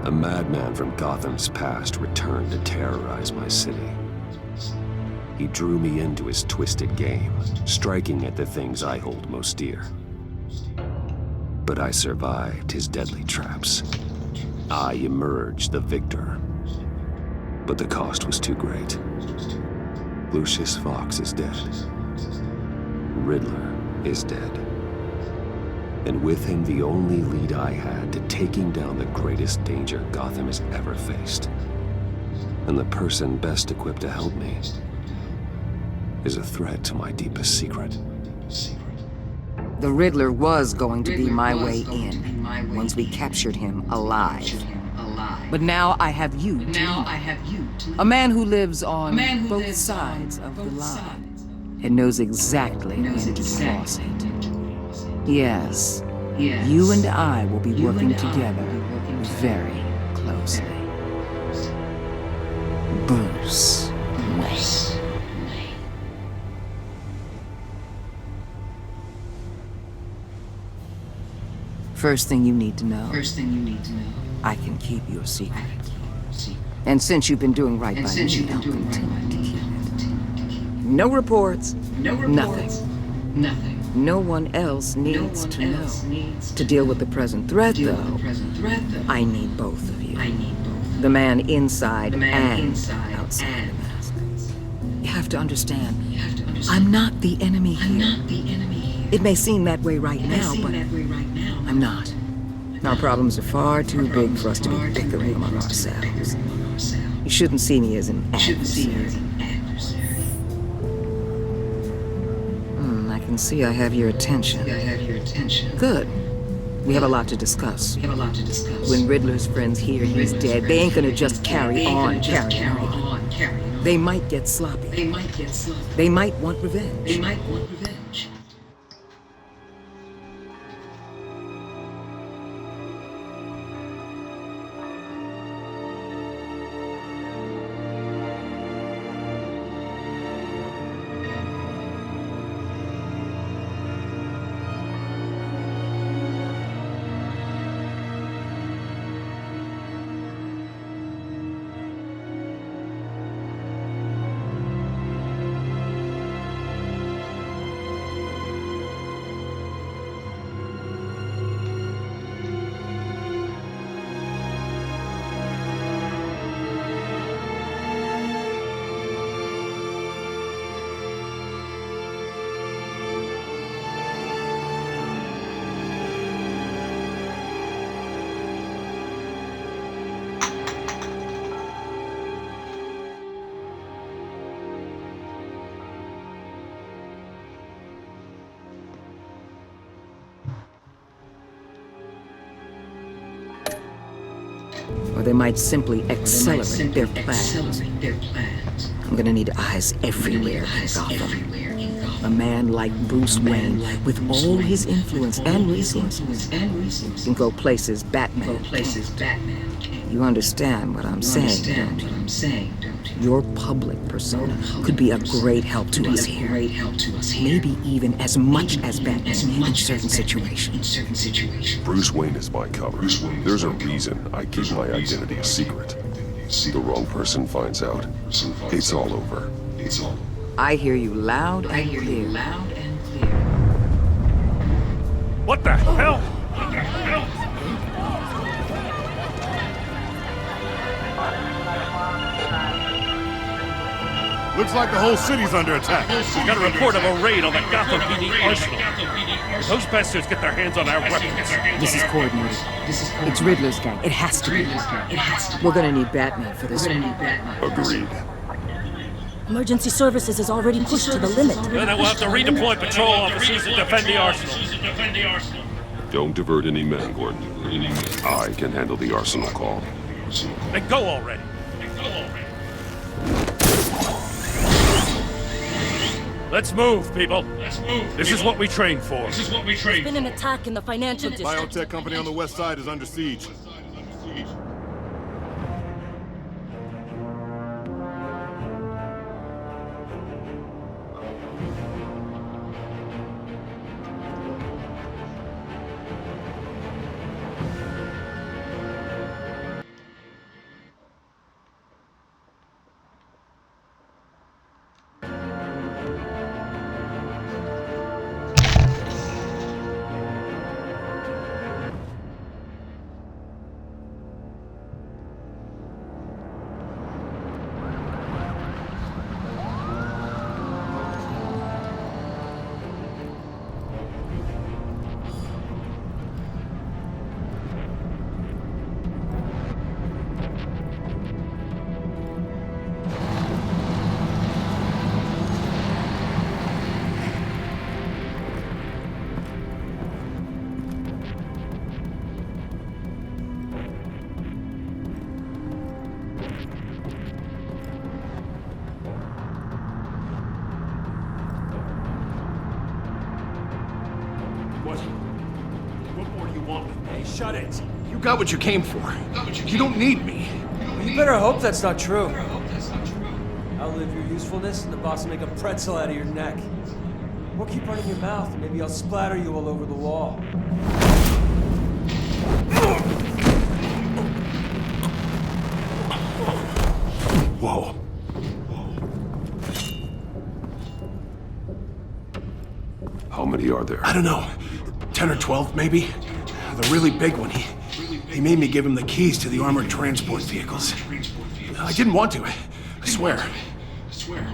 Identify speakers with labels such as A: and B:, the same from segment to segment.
A: A madman from Gotham's past returned to terrorize my city. He drew me into his twisted game, striking at the things I hold most dear. But I survived his deadly traps. I emerged the victor. But the cost was too great. Lucius Fox is dead. Riddler is dead. And with him, the only lead I had to taking down the greatest danger Gotham has ever faced. And the person best equipped to help me is a threat to my deepest secret.
B: The Riddler was going to be my way in once we captured him alive. But now I have you to lead. A man who lives on both sides of the line and knows exactly when to cross it. Yes, you and I will be working together very closely. Bruce Wayne. First thing you need to know, I can keep your secret. And since you've been doing right by me, I'll continue to keep it. No reports, nothing. No one else needs to know. To deal with the present threat, though, I need both of you. The man inside and outside the mask. You have to understand, I'm not the enemy here. It may seem that way right now, but I'm not. Our problems are far too big for us to be bickering among ourselves. You shouldn't see me as an adversary. I can see I have your attention. Good. We have a lot to discuss. When Riddler's friends hear he's dead, they ain't gonna just carry on carrying on. They might get sloppy. They might want revenge. Or they might simply accelerate their plans. I'm gonna need eyes everywhere in Gotham. A man like Bruce Wayne, with all his influence and resources, can go places Batman can't. You understand what I'm saying, don't you? Your public persona could be a great help to us here. Maybe even as much as Batman in certain situations.
A: Bruce Wayne is my cover. There's a reason I keep my identity a secret. The wrong person finds out, it's all over.
B: I hear you loud and clear.
C: What the hell?
D: Looks like the whole city's under attack.
C: We got a report of a raid on the Gotham PD arsenal. If those bastards get their hands on our weapons...
B: This is coordinated. It's Riddler's gang. It has to be. We're gonna need Batman for this one.
A: Agreed.
E: Emergency services is already pushed to the limit.
C: Then we'll have to redeploy patrol officers and defend the arsenal.
A: Don't divert any men, Gordon. I can handle the arsenal call.
C: Then go already. Let's move, people. This is what we trained for.
E: There's been an attack in the financial district.
D: Biotech company on the west side is under siege.
C: What more do you want with me?
F: Hey, shut it. You got what you came for. You don't need me.
G: You better hope that's not true. Outlive your usefulness, and the boss will make a pretzel out of your neck. Or keep running your mouth, and maybe I'll splatter you all over the wall.
F: Whoa.
A: How many are there?
F: I don't know. 10 or 12, maybe? The really big one. He made me give him the keys to the armored transport vehicles. I didn't want to. I swear.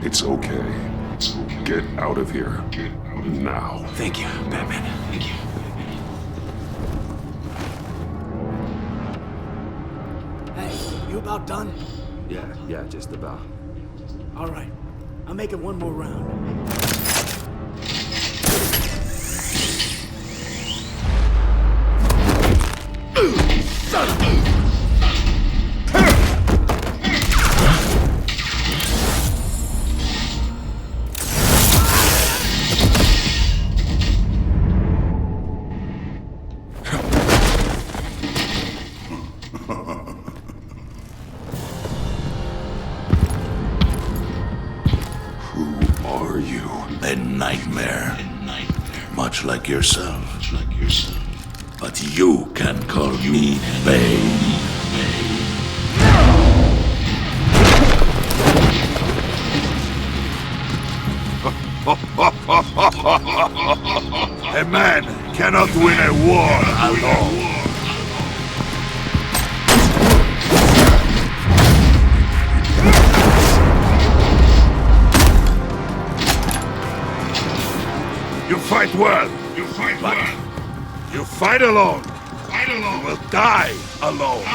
A: It's okay. Get out of here. Now.
F: Thank you, Batman. Thank you.
H: Hey, you about done?
A: Yeah, just about.
H: All right. I'll make it one more round.
A: Who are you?
I: A nightmare. Much like yourself. But you can call me Bane. A man cannot win a war alone. You fight well. But you fight alone. You will die alone.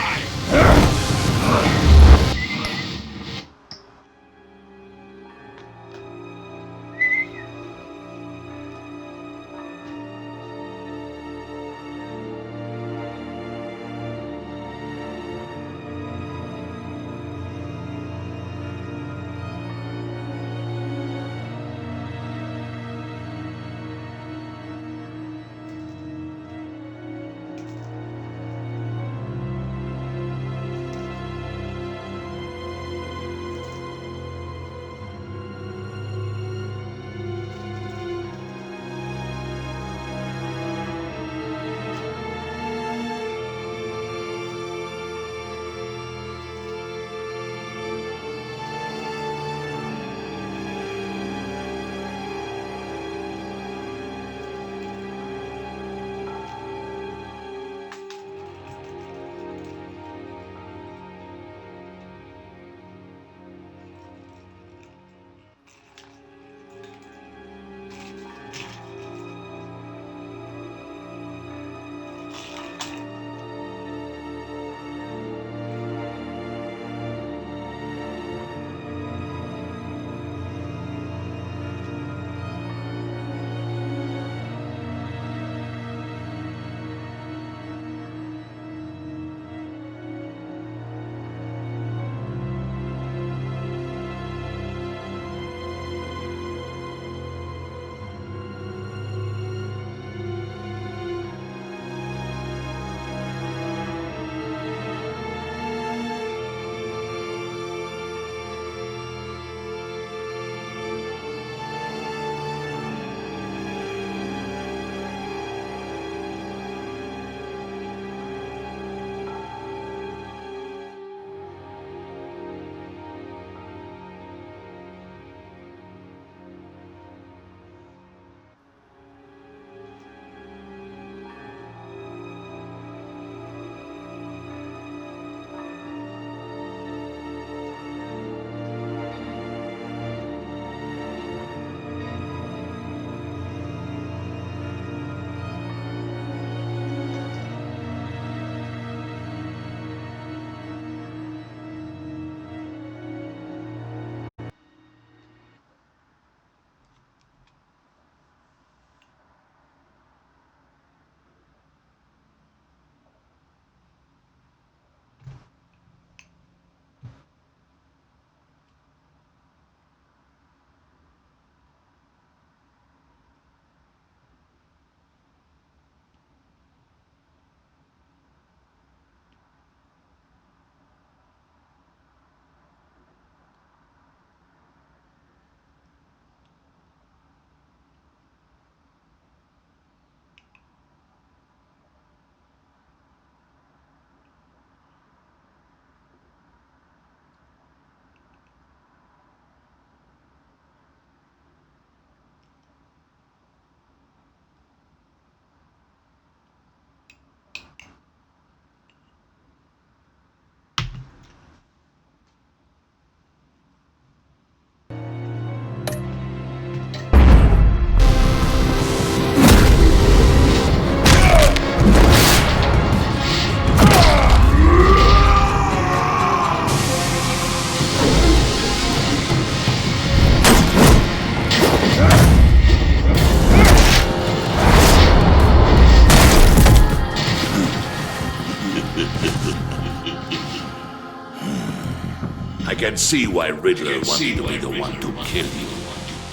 I: can see why Riddler wanted to be the one to kill you.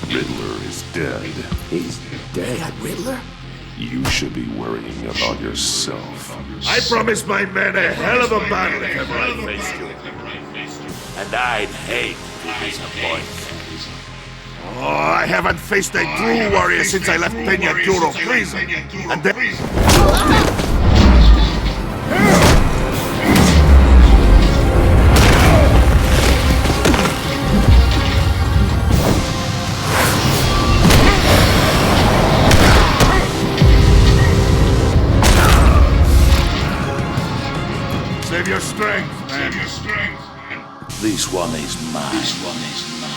A: Riddler is dead.
B: He's dead.
H: That Riddler?
A: You should be worrying about yourself.
I: I promised my men a hell of a battle if ever I faced you. And I'd hate to disappoint. Oh, I haven't faced a true warrior since I left Peña Duro prison. And then... Save your strength, man. Save your strength. This one is mine. This one is mine.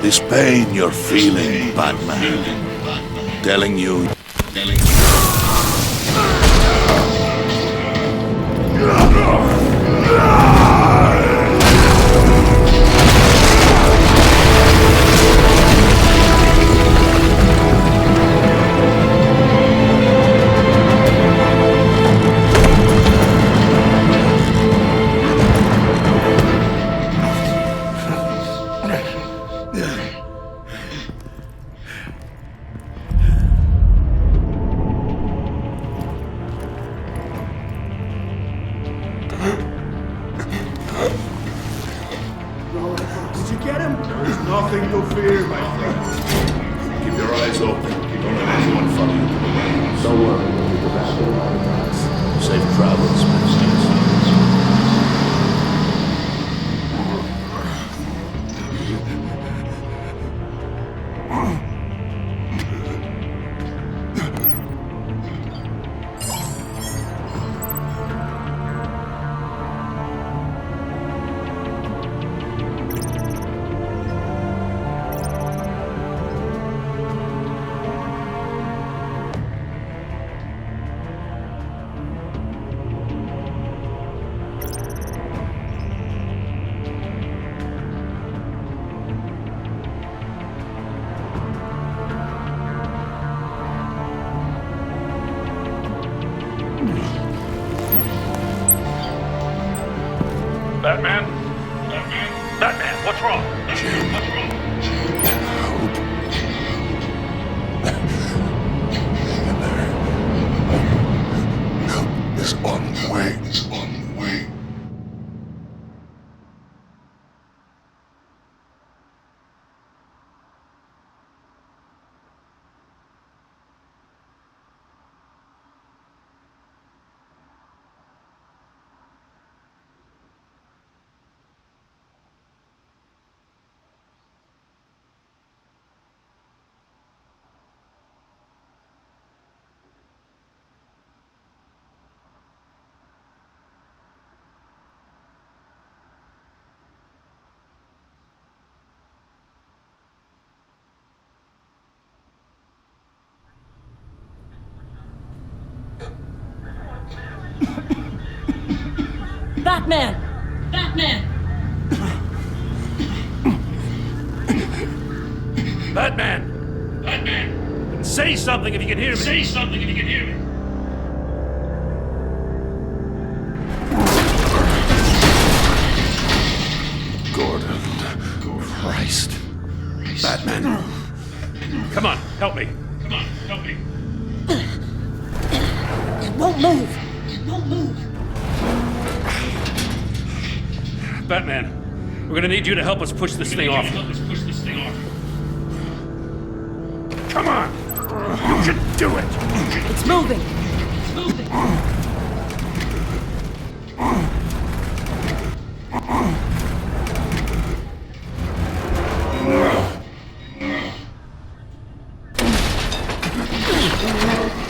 I: This pain you're feeling, Batman. Telling you...
H: Did you get him?
I: There's nothing to fear, my friend. Keep your eyes open. Don't let anyone follow you to the warehouse. Don't worry, we'll be back in our Safe travels, Masters.
C: Batman? Batman, what's wrong?
A: Help is on the way. It's on the way.
E: Batman!
C: Batman! Batman! Say something if you can hear me! Say something if you can hear me!
A: Gordon. Christ.
F: Batman.
C: Come on, help me.
E: It won't move.
C: Batman, we're gonna need you to help us push this thing off. Come on! You can do it!
E: It's moving.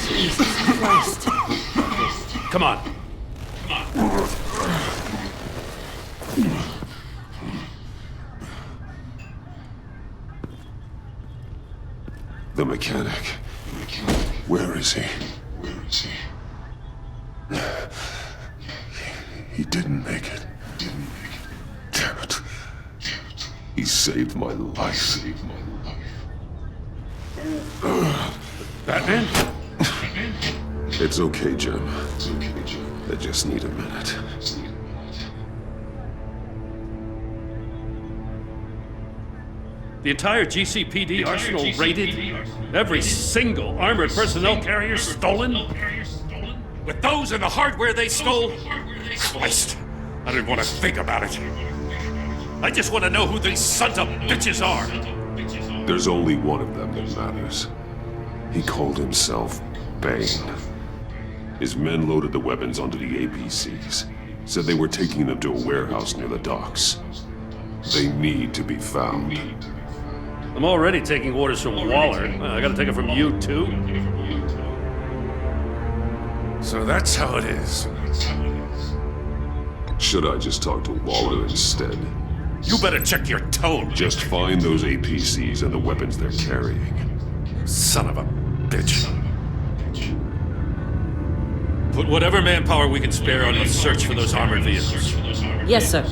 E: Jesus Christ.
C: Come on.
A: The mechanic. Where is he? He didn't make it. Damn it. He saved my life.
C: Batman?
A: It's okay, Jim. I just need a minute.
C: The entire GCPD arsenal raided? Every single armored personnel carrier stolen? With those and the hardware they stole? Christ, I didn't want to think about it. I just want to know who these sons of bitches are.
A: There's only one of them that matters. He called himself Bane. His men loaded the weapons onto the APCs. Said they were taking them to a warehouse near the docks. They need to be found.
C: I'm already taking orders from Waller. I gotta take it from you, too? So that's how it is.
A: Should I just talk to Waller instead?
C: You better check your tone.
A: Just find those APCs and the weapons they're carrying.
C: Son of a bitch. Put whatever manpower we can spare on the search for those armored vehicles.
E: Yes, sir.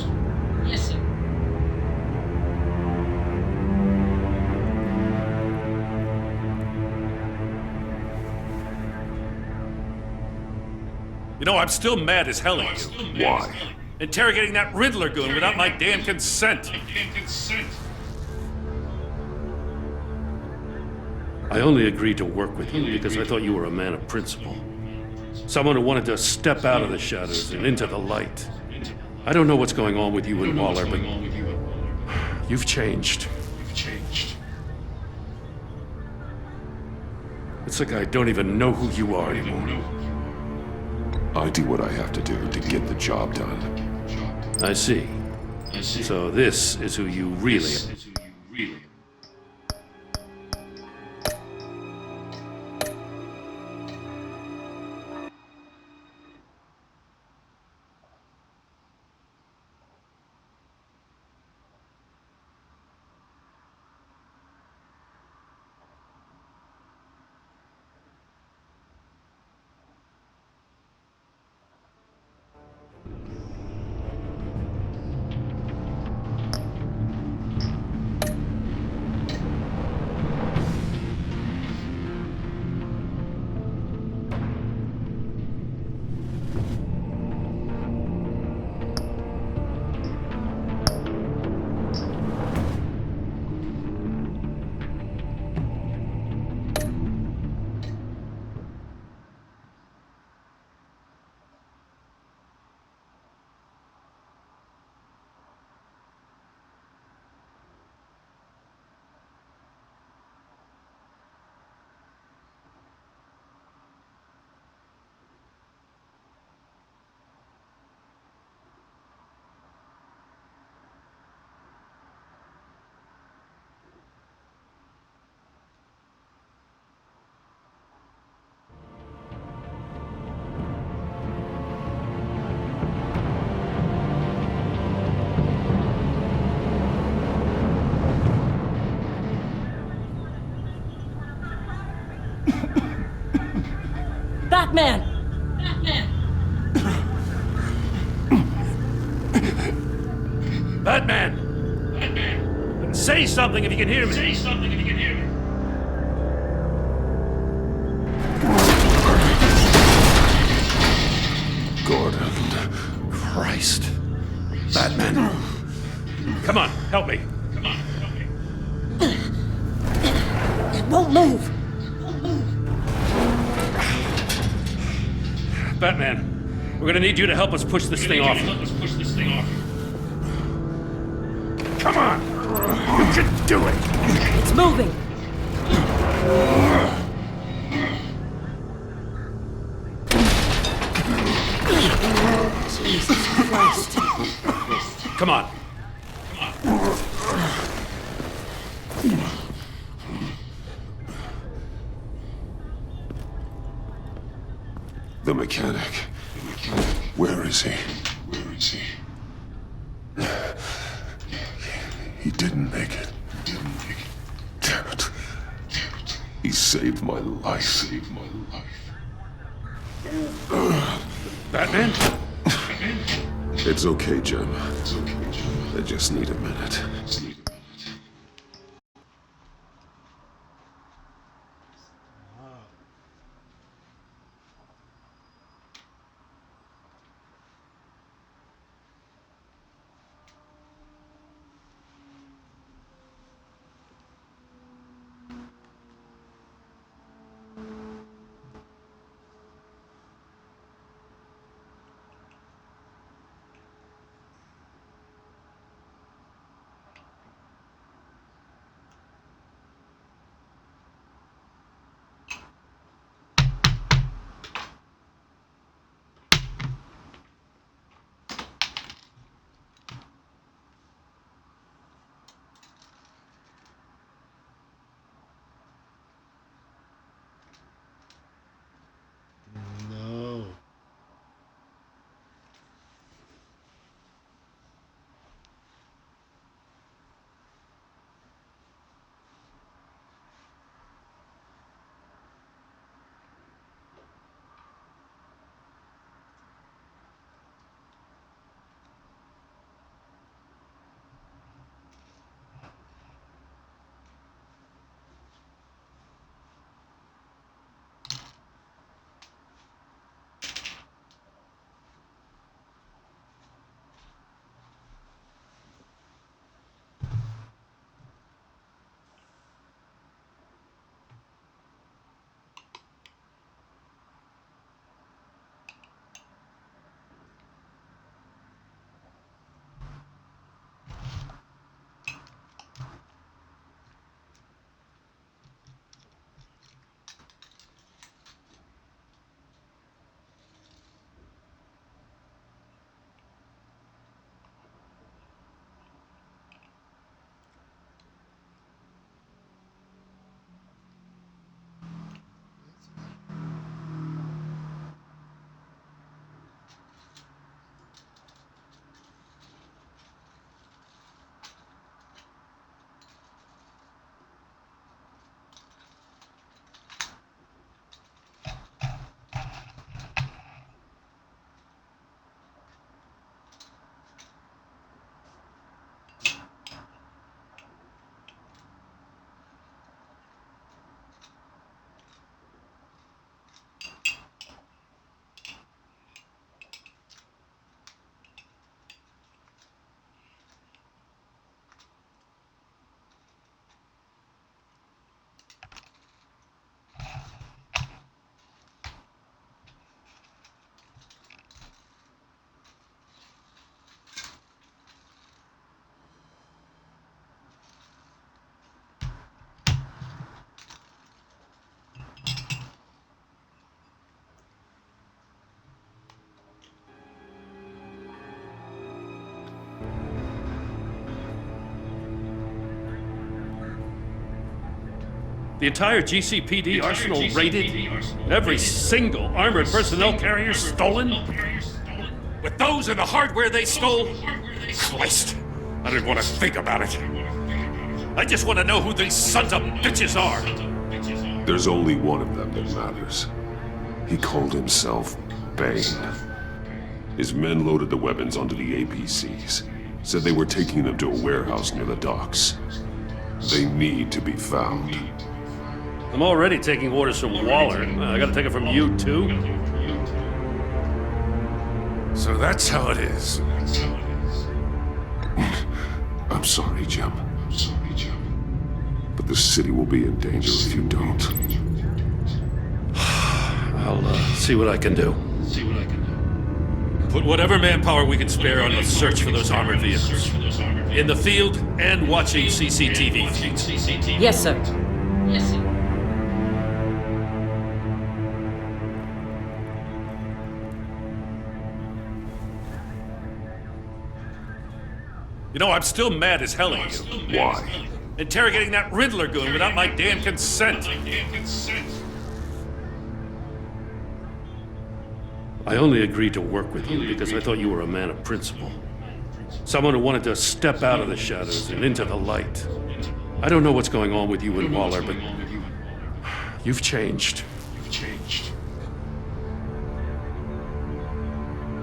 C: You know, I'm still mad as hell at you.
A: Why?
C: Interrogating that Riddler goon without my damn consent. I only agreed to work with you because I thought you were a man of principle. Someone who wanted to step out of the shadows and into the light. I don't know what's going on with you and Waller, but you've changed. It's like I don't even know who you are anymore.
A: I do what I have to do to get the job done.
C: I see. So this is who you really are.
E: Batman!
C: Batman! Say something if you can hear me.
A: Gordon.
C: Christ. Batman. Come on, help me.
E: Don't move!
C: Batman, we're gonna need you to help us push this thing off.
I: Come on! You can do it!
E: It's moving! Jesus Christ.
C: Come on.
A: The mechanic. Where is he? He didn't make it. Damn it. He saved my life.
C: Batman?
A: It's okay, Jim. I just need a minute.
D: No.
C: The entire GCPD arsenal raided? Every single armored personnel carrier stolen? With those and the hardware they stole? Christ, I didn't want to think about it. I just want to know who these sons of bitches are.
A: There's only one of them that matters. He called himself Bane. His men loaded the weapons onto the APCs. Said they were taking them to a warehouse near the docks. They need to be found.
C: I'm already taking orders from Waller. I gotta take it from you, too?
I: So that's how it is.
A: I'm sorry, Jim. But the city will be in danger if you don't.
C: I'll see what I can do. Put whatever manpower we can spare on the search for those armored vehicles. In the field and watching CCTV feeds.
E: Yes, sir.
C: You know, I'm still mad as hell at you.
A: Why?
C: Interrogating that Riddler goon without my damn consent. I only agreed to work with you because I thought you were a man of principle. Someone who wanted to step out of the shadows and into the light. I don't know what's going on with you and Waller, but you've changed.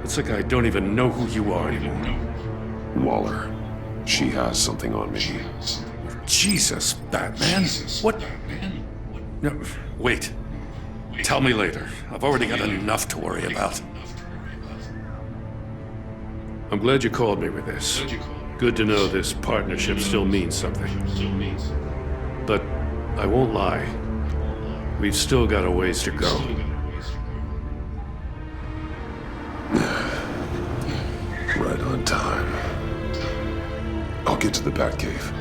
C: It's like I don't even know who you are anymore.
A: Waller. She has something on me.
C: Jesus, Batman. What? No, wait. Tell me later. I've already got enough to worry about. I'm glad you called me with this. Good to know this partnership still means something. But I won't lie. We've still got a ways to go.
A: Right on time. I'll get to the Batcave.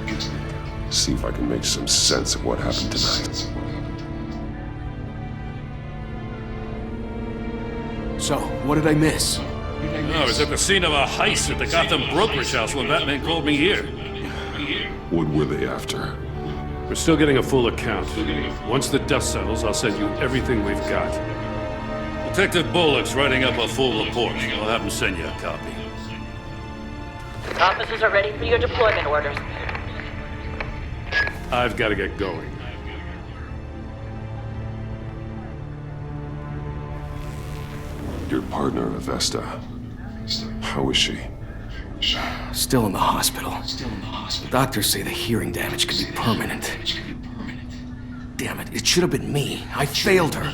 A: See if I can make some sense of what happened tonight.
F: So, what did I miss?
C: I was at the scene of a heist at the Gotham brokerage house when Batman called me here.
A: What were they after?
C: We're still getting a full account. Once the dust settles, I'll send you everything we've got. Detective Bullock's writing up a full report. I'll have him send you a copy.
J: Officers are ready for your deployment orders.
C: I've got to get going.
A: Your partner, Avesta. How is she?
F: Still in the hospital. The doctors say the hearing damage could be permanent. Damn it, it should have been me. I failed her.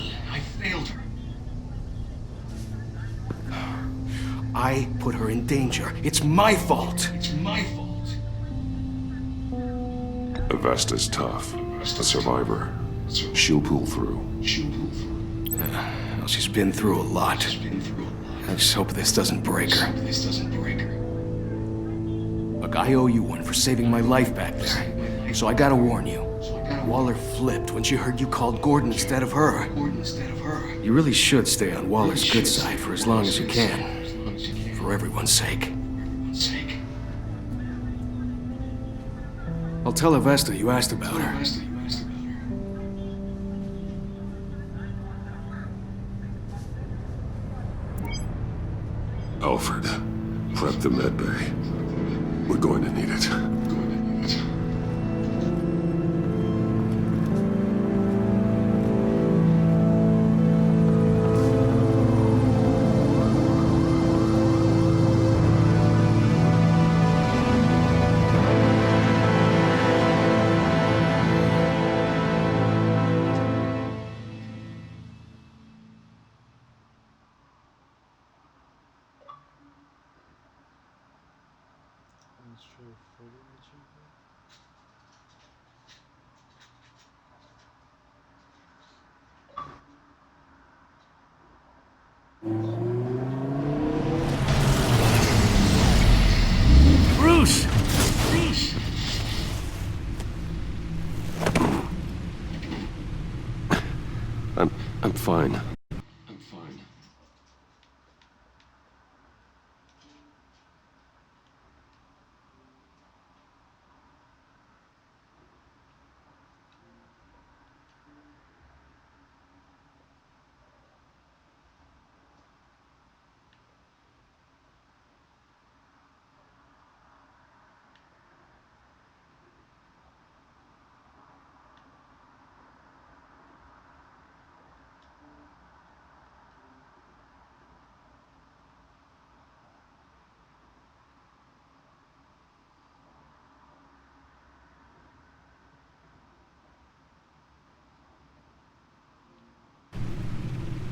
F: I put her in danger. It's my fault.
A: Avesta's tough. A survivor. She'll pull through.
F: Well, she's been through a lot. I just hope this doesn't break her. Look, I owe you one for saving my life back there. So I gotta warn you. Waller flipped when she heard you called Gordon instead of her. You really should stay on Waller's good side for as long as you can. For everyone's sake. I'll tell Avesta you asked about her.
A: Alfred, prep the med bay. We're going to need it.
C: Bruce!
A: I'm fine.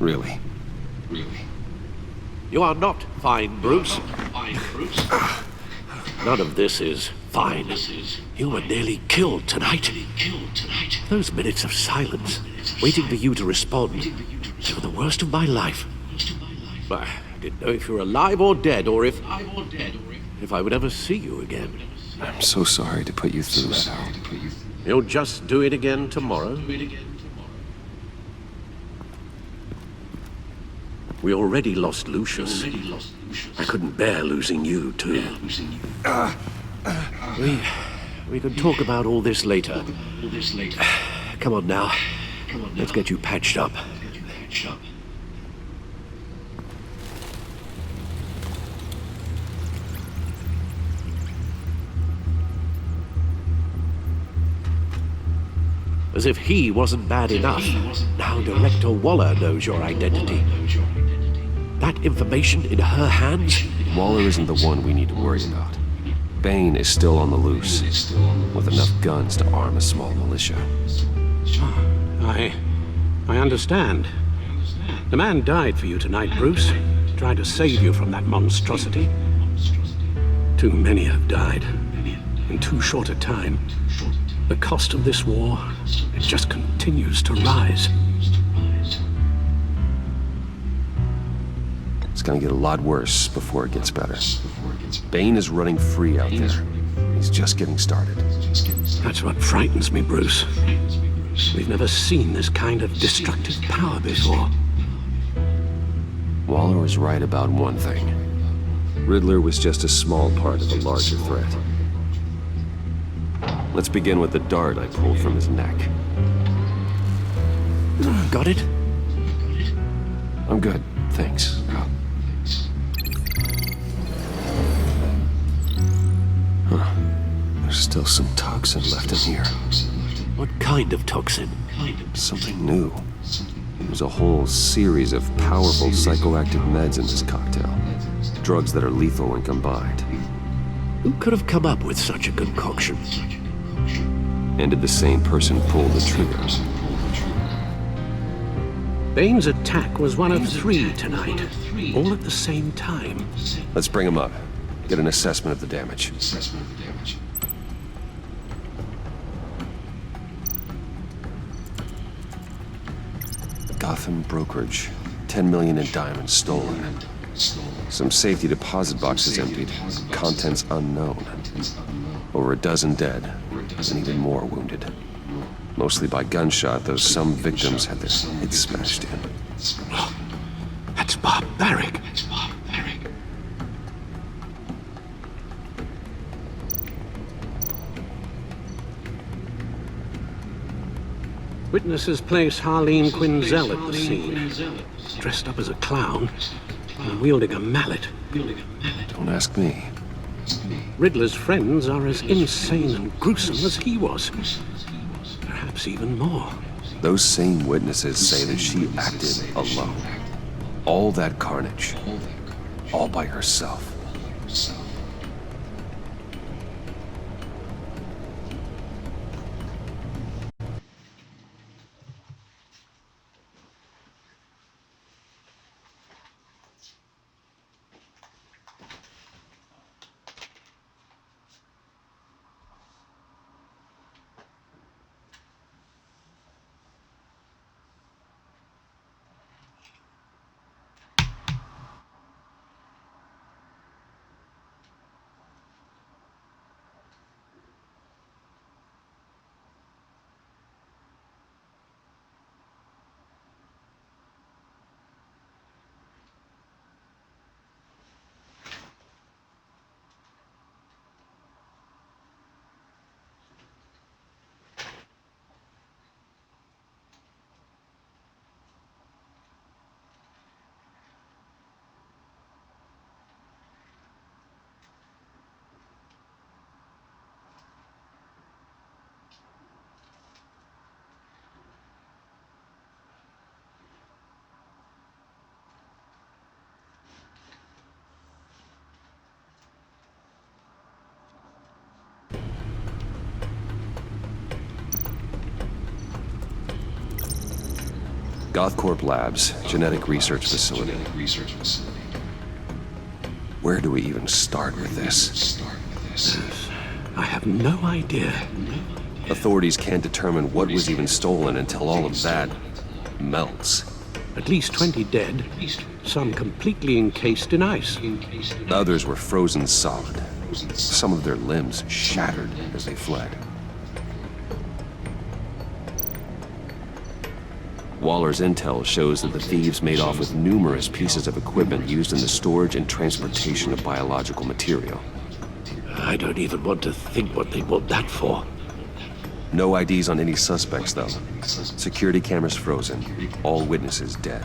A: Really?
I: You are not fine, Bruce. None of this is
K: fine. You were nearly killed tonight. Those minutes of silence, waiting for you to respond, they were the worst of my life. I didn't know if you were alive or dead, or if I would ever see you again.
A: I'm so sorry to put you through that, Al.
K: You'll just do it again tomorrow? We already lost Lucius. I couldn't bear losing you, too. We can talk about all this later. Come on now. Let's get you patched up. As if he wasn't bad enough, now Director Waller knows your identity. That information in her hands?
A: Waller isn't the one we need to worry about. Bane is still on the loose, with enough guns to arm a small militia.
K: I understand. The man died for you tonight, Bruce. Tried to save you from that monstrosity. Too many have died. In too short a time. The cost of this war, it just continues to rise.
A: It's gonna get a lot worse before it gets better. Bane is running free out there. He's just getting started.
K: That's what frightens me, Bruce. We've never seen this kind of destructive power before.
A: Waller was right about one thing. Riddler was just a small part of a larger threat. Let's begin with the dart I pulled from his neck.
K: Got it?
A: I'm good, thanks. Huh. There's still some toxin left in here.
K: What kind of toxin?
A: Something new. There's a whole series of powerful psychoactive meds in this cocktail. Drugs that are lethal when combined.
K: Who could have come up with such a concoction?
A: And did the same person pull the trigger?
K: Bane's attack was one of 3 tonight, all at the same time.
A: Let's bring him up. Get an assessment of the damage. Gotham brokerage. 10 million in diamonds stolen. Some safety deposit boxes emptied. Contents unknown. Over a dozen dead, and even more wounded. Mostly by gunshot, though some victims had their heads smashed in.
K: That's barbaric. Witnesses place Harleen Quinzel at the scene, dressed up as a clown and wielding a mallet.
A: Don't ask me.
K: Riddler's friends are as insane and gruesome as he was. Perhaps even more.
A: Those same witnesses say that she acted alone. All that carnage. All by herself. Gothcorp Labs, genetic research facility. Where do we even start with this?
K: I have no idea.
A: Authorities can't determine what was even stolen until all of that melts.
K: At least 20 dead, some completely encased in ice.
A: Others were frozen solid. Some of their limbs shattered as they fled. Waller's intel shows that the thieves made off with numerous pieces of equipment used in the storage and transportation of biological material.
K: I don't even want to think what they want that for.
A: No IDs on any suspects, though. Security cameras frozen. All witnesses dead.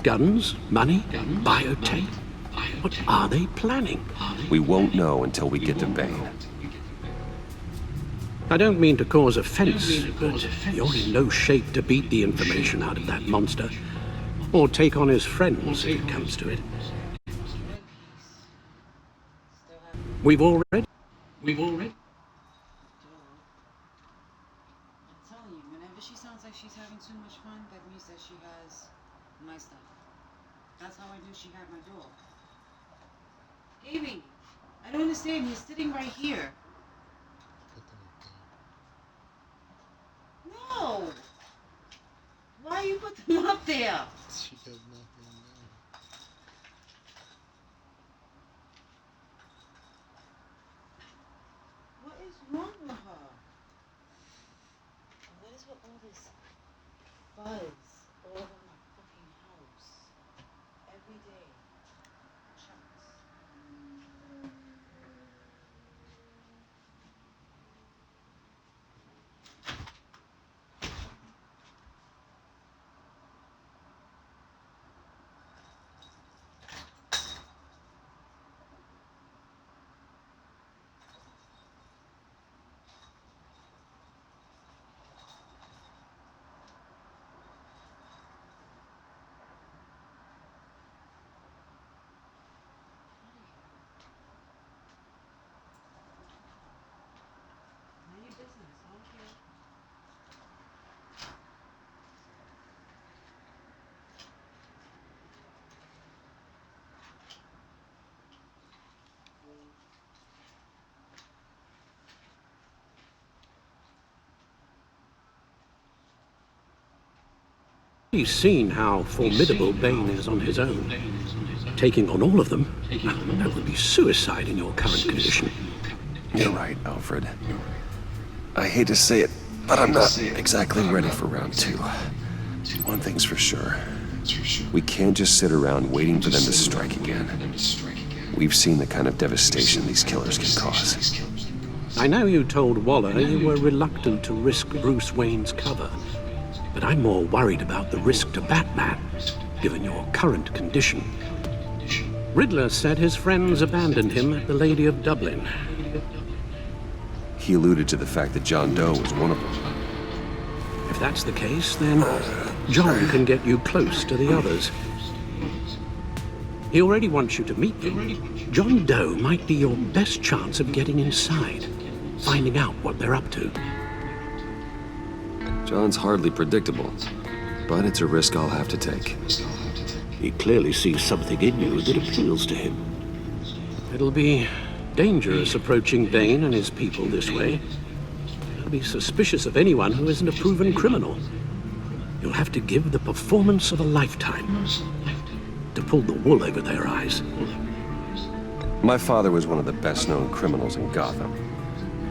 K: Guns? Money? Biotech? What are they planning?
A: We won't know until we get to Bane.
K: I don't mean to cause offense, but you're in no shape to beat the information out of that monster. Or take on his friends, if it comes to it. We've already...
L: I'm telling you, whenever she sounds like she's having too much fun, that means that she has my stuff. That's how I knew she had my dog. Amy, I don't understand. He's sitting right here. No! Why you put them up there?
D: She does nothing now.
L: What is wrong with her? What is with all this buzz all over my fucking house? Every day. Chunks. Mind your business. I don't care.
K: He's seen how formidable Bane is on his own. Taking on all of them, that would be suicide in your current condition.
A: You're right, Alfred. I hate to say it, but I'm not exactly ready for round 2. One thing's for sure. We can't just sit around waiting for them to strike again. We've seen the kind of devastation these killers can cause.
K: I know you told Waller you were reluctant to risk Bruce Wayne's cover, but I'm more worried about the risk to Batman, given your current condition. Riddler said his friends abandoned him at the Lady of Dublin.
A: He alluded to the fact that John Doe was one of them.
K: If that's the case, then John can get you close to the others. He already wants you to meet them. John Doe might be your best chance of getting inside, finding out what they're up to.
A: John's hardly predictable, but it's a risk I'll have to take.
K: He clearly sees something in you that appeals to him. It'll be dangerous approaching Bane and his people this way. He'll be suspicious of anyone who isn't a proven criminal. You'll have to give the performance of a lifetime to pull the wool over their eyes.
A: My father was one of the best-known criminals in Gotham.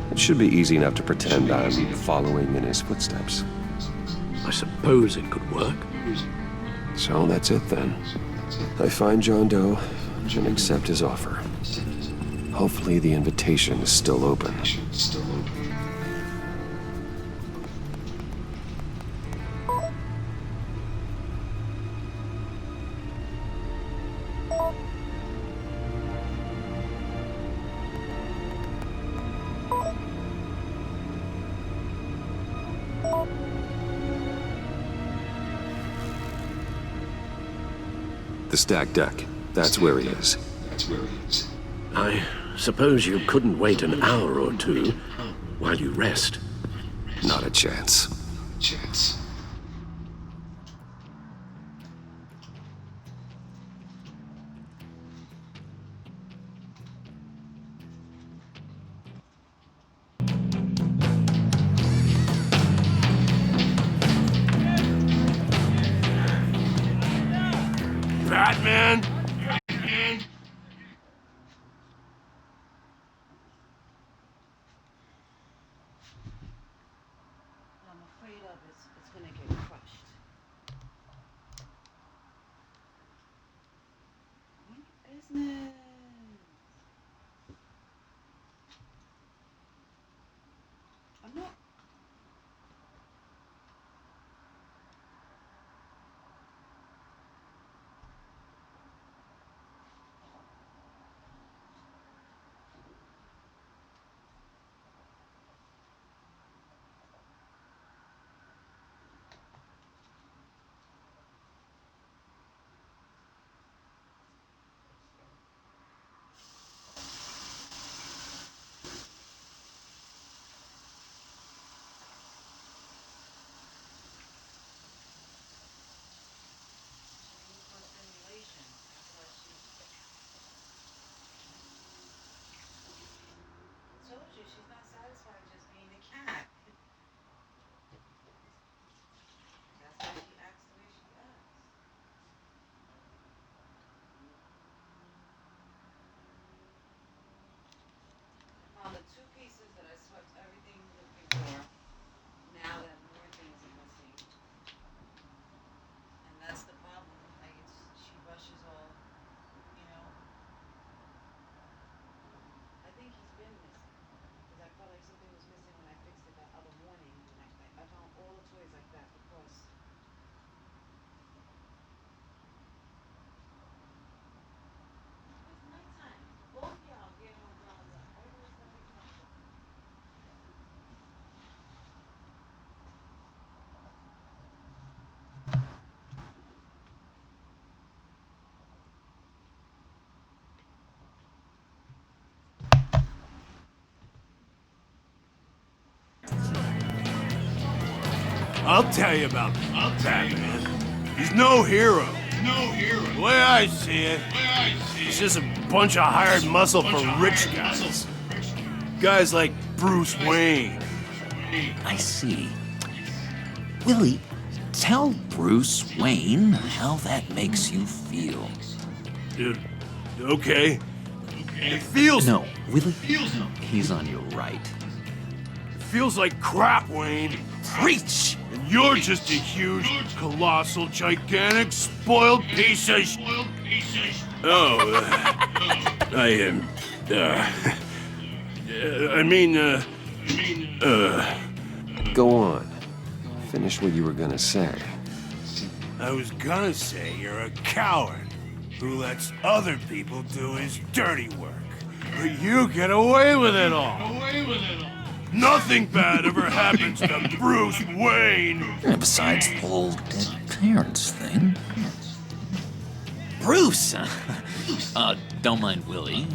A: It should be easy enough to pretend I'm following in his footsteps.
K: I suppose it could work.
A: So that's it then. I find John Doe and accept his offer. Hopefully the invitation is still open. The stacked deck. That's where he is.
K: I suppose you couldn't wait an hour or two while you rest.
A: Not a chance.
I: Batman?
L: I'm afraid of it's gonna get crushed. Mind your business. I'm not. Told you she's not satisfied just being a cat. That's why she acts the way she acts. I found the two pieces that I swept everything looking for. Now that more things are missing. And that's the problem. Like she rushes all, you know. I think he's been missing. Because I felt like something was missing when I fixed it that other morning. And I found all the toys like that because it's nighttime. Both y'all get on dolled up. Everybody's gonna be comfortable.
I: I'll tell you about Batman. He's no hero. The way I see it, he's just a bunch of hired muscle for rich guys. Guys like Bruce Wayne.
M: I see. Willie, tell Bruce Wayne how that makes you feel.
I: Okay. It feels...
M: No, Willie, he's on your right.
I: It feels like crap, Wayne.
M: Preach!
I: And you're just a huge, colossal, gigantic, spoiled piece of
A: Go on. Finish what you were gonna say.
I: I was gonna say you're a coward who lets other people do his dirty work. But you get away with it all. Nothing bad ever happens to Bruce Wayne.
M: And besides the whole dead parents thing. Bruce! Don't mind Willie.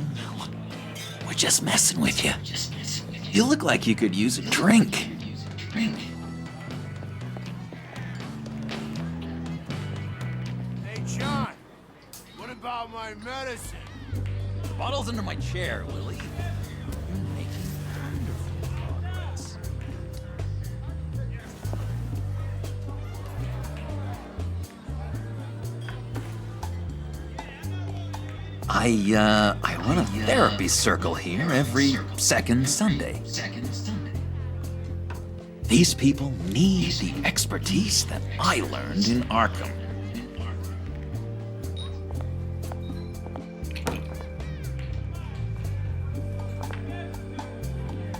M: We're just messing with you. You look like you could use a drink.
I: Hey, John. What about my medicine?
M: The bottle's under my chair, Willie. You're making wonderful progress. I run a therapy circle here every second Sunday. These people need the expertise that I learned in Arkham.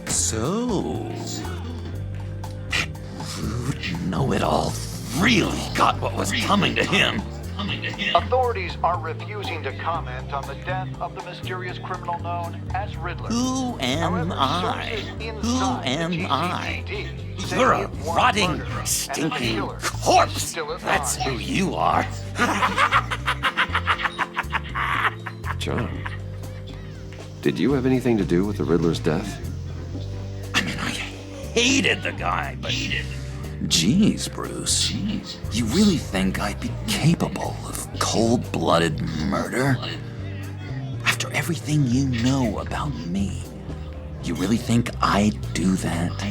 M: So, that rude know-it-all really got what was coming to him.
N: Authorities are refusing to comment on the death of the mysterious criminal known as Riddler.
M: Who am
N: However,
M: I?
N: sources
M: Who
N: inside
M: am
N: the
M: I?
N: GCPD say
M: You're a
N: it was
M: rotting,
N: murder, and the
M: stinking
N: killer is
M: corpse.
N: still at
M: That's
N: large.
M: who you are.
A: John, did you have anything to do with the Riddler's death?
M: I mean, I hated the guy, but... Jeez, Bruce. You really think I'd be capable of cold-blooded murder? After everything you know about me, you really think I'd do that?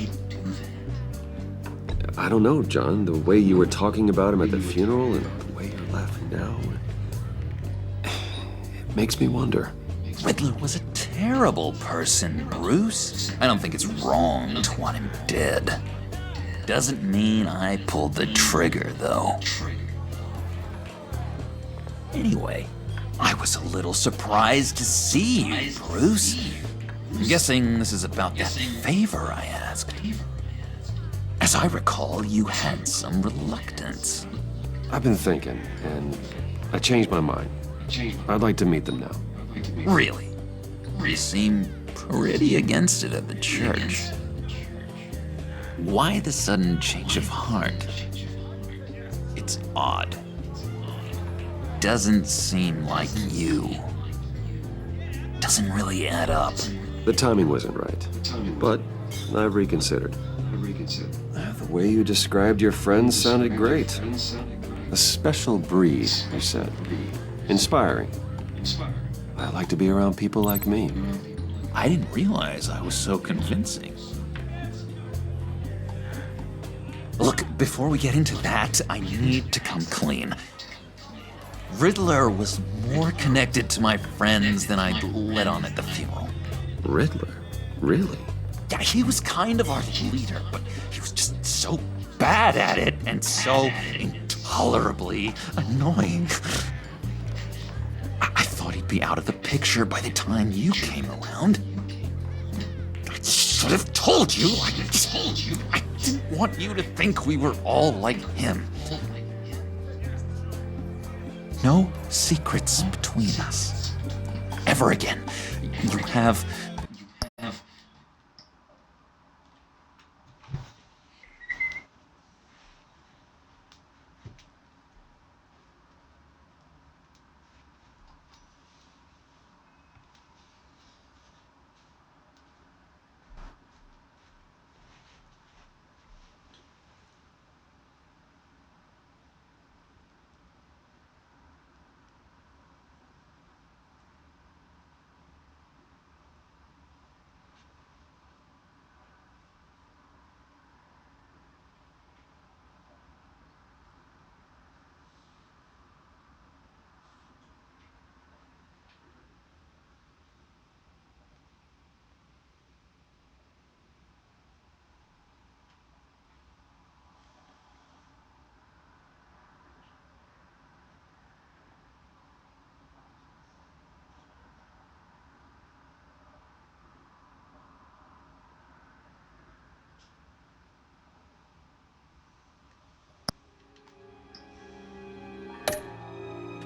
A: I don't know, John. The way you were talking about him at the funeral and the way you're laughing now... it makes me wonder.
M: Riddler was a terrible person, Bruce. I don't think it's wrong to want him dead. Doesn't mean I pulled the trigger, though. Anyway, I was a little surprised to see you, Bruce. I'm guessing this is about that favor I asked. As I recall, you had some reluctance.
A: I've been thinking, and I changed my mind. I'd like to meet them now.
M: Really? You seem pretty against it at the church. Why the sudden change of heart? It's odd. Doesn't seem like you. Doesn't really add up.
A: The timing wasn't right, but I've reconsidered. The way you described your friends sounded great. A special breed, you said. Inspiring. I like to be around people like me.
M: I didn't realize I was so convincing. Look, before we get into that, I need to come clean. Riddler was more connected to my friends than I'd let on at the funeral.
A: Riddler? Really?
M: Yeah, he was kind of our leader, but he was just so bad at it and so intolerably annoying. I thought he'd be out of the picture by the time you came around. I should have told you. I didn't want you to think we were all like him. No secrets between us. Ever again. You have...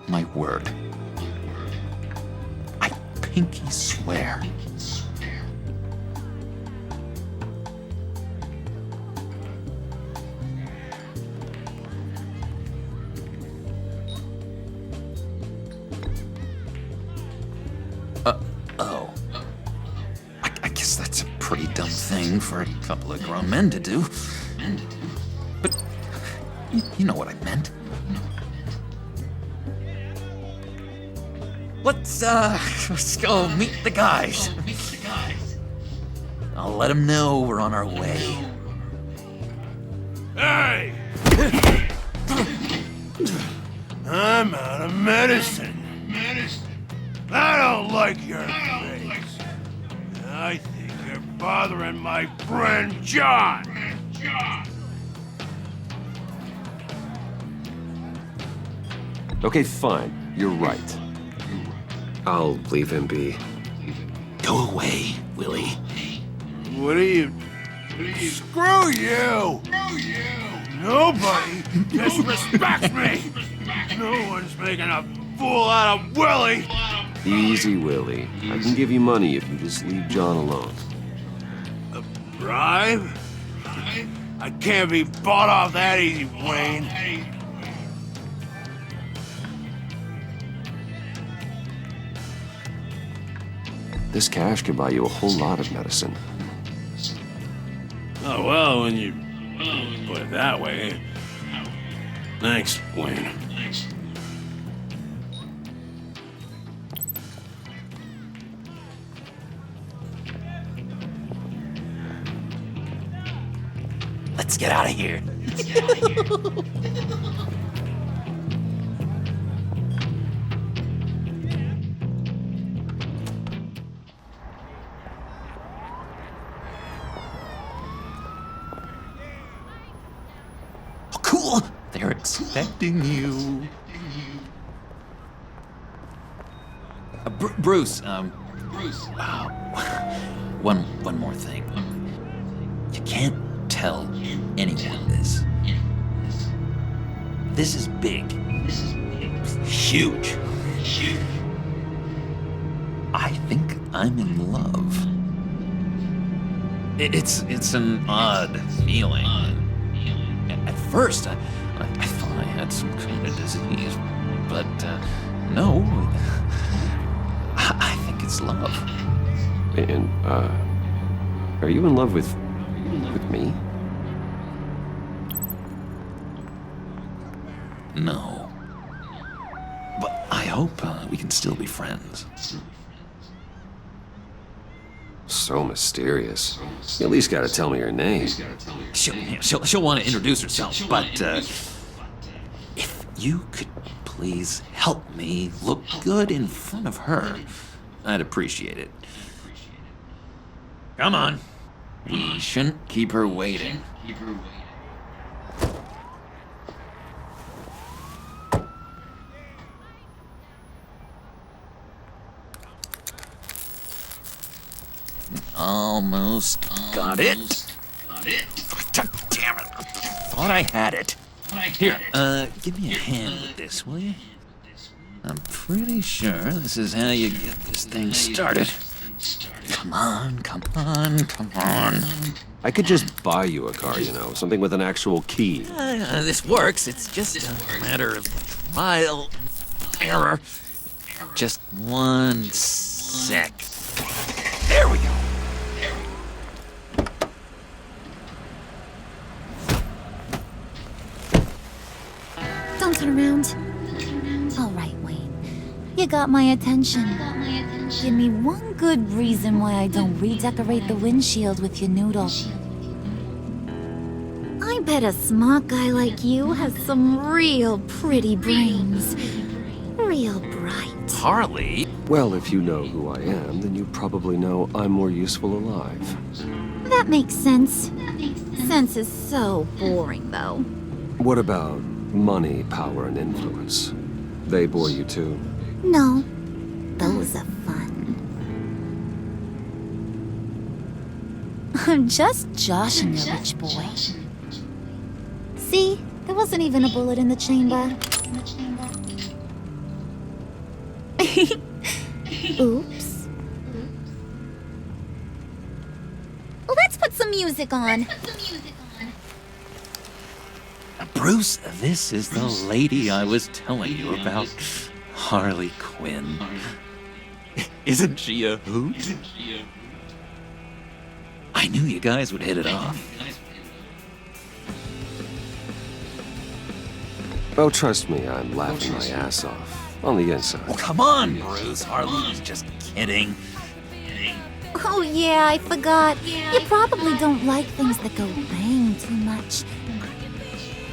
M: My word. I pinky swear. Oh. I guess that's a pretty dumb thing for a couple of grown men to do. But you know what I meant. Let's go meet the guys. I'll let them know we're on our way.
I: Hey! I'm out of medicine. I don't like your face. I think you're bothering my friend John.
A: Okay, fine. You're right. I'll leave him be.
M: Go away, Willie.
I: What are you... Screw you! Nobody disrespects me! No one's making a fool out of Willie!
A: Easy, Willie. I can give you money if you just leave John alone.
I: A bribe? I can't be bought off that easy, Wayne.
A: This cash could buy you a whole lot of medicine.
K: Oh, well, when you put it that way. Thanks, Wayne.
M: Let's get out of here. Oh, cool. They're expecting you. Bruce, one more thing. You can't tell anyone this. This is big. Huge. I think I'm in love. It's an odd feeling. At first, I thought I had some kind of disease, but no. I think it's love.
A: And, are you in love with me?
M: No. But I hope we can still be friends.
A: So mysterious. You at least gotta tell me her name.
M: She'll want to introduce herself, but if you could please help me look good in front of her, I'd appreciate it. Come on. We shouldn't keep her waiting. Almost got it. God damn it. Thought I had it. Here, give me a hand with this, will you? I'm pretty sure this is how you get this thing started. Come on.
A: I could just buy you a car, you know, something with an actual key.
M: This works. It's just a matter of trial and error. Just one sec. There we go.
O: Don't turn around. All right, Wayne. You got my attention. Give me one good reason why I don't redecorate the windshield with your noodle. I bet a smart guy like you has some real pretty brains. Real bright.
M: Harley?
A: Well, if you know who I am, then you probably know I'm more useful alive.
O: That makes sense. Sense is so boring, though.
A: What about money, power, and influence? They bore you too?
O: No. Those are fun. I'm just joshing you, rich boy. See? There wasn't even a bullet in the chamber. Oops. Let's put some music on.
M: Bruce, this is the lady I was telling you about. Harley Quinn. Isn't she a hoot? I knew you guys would hit it off.
A: Oh, trust me, I'm laughing my ass off. On the inside.
M: Oh, come on, Bruce. Harley's just kidding.
O: Oh yeah, I forgot. You probably don't like things that go bang too much.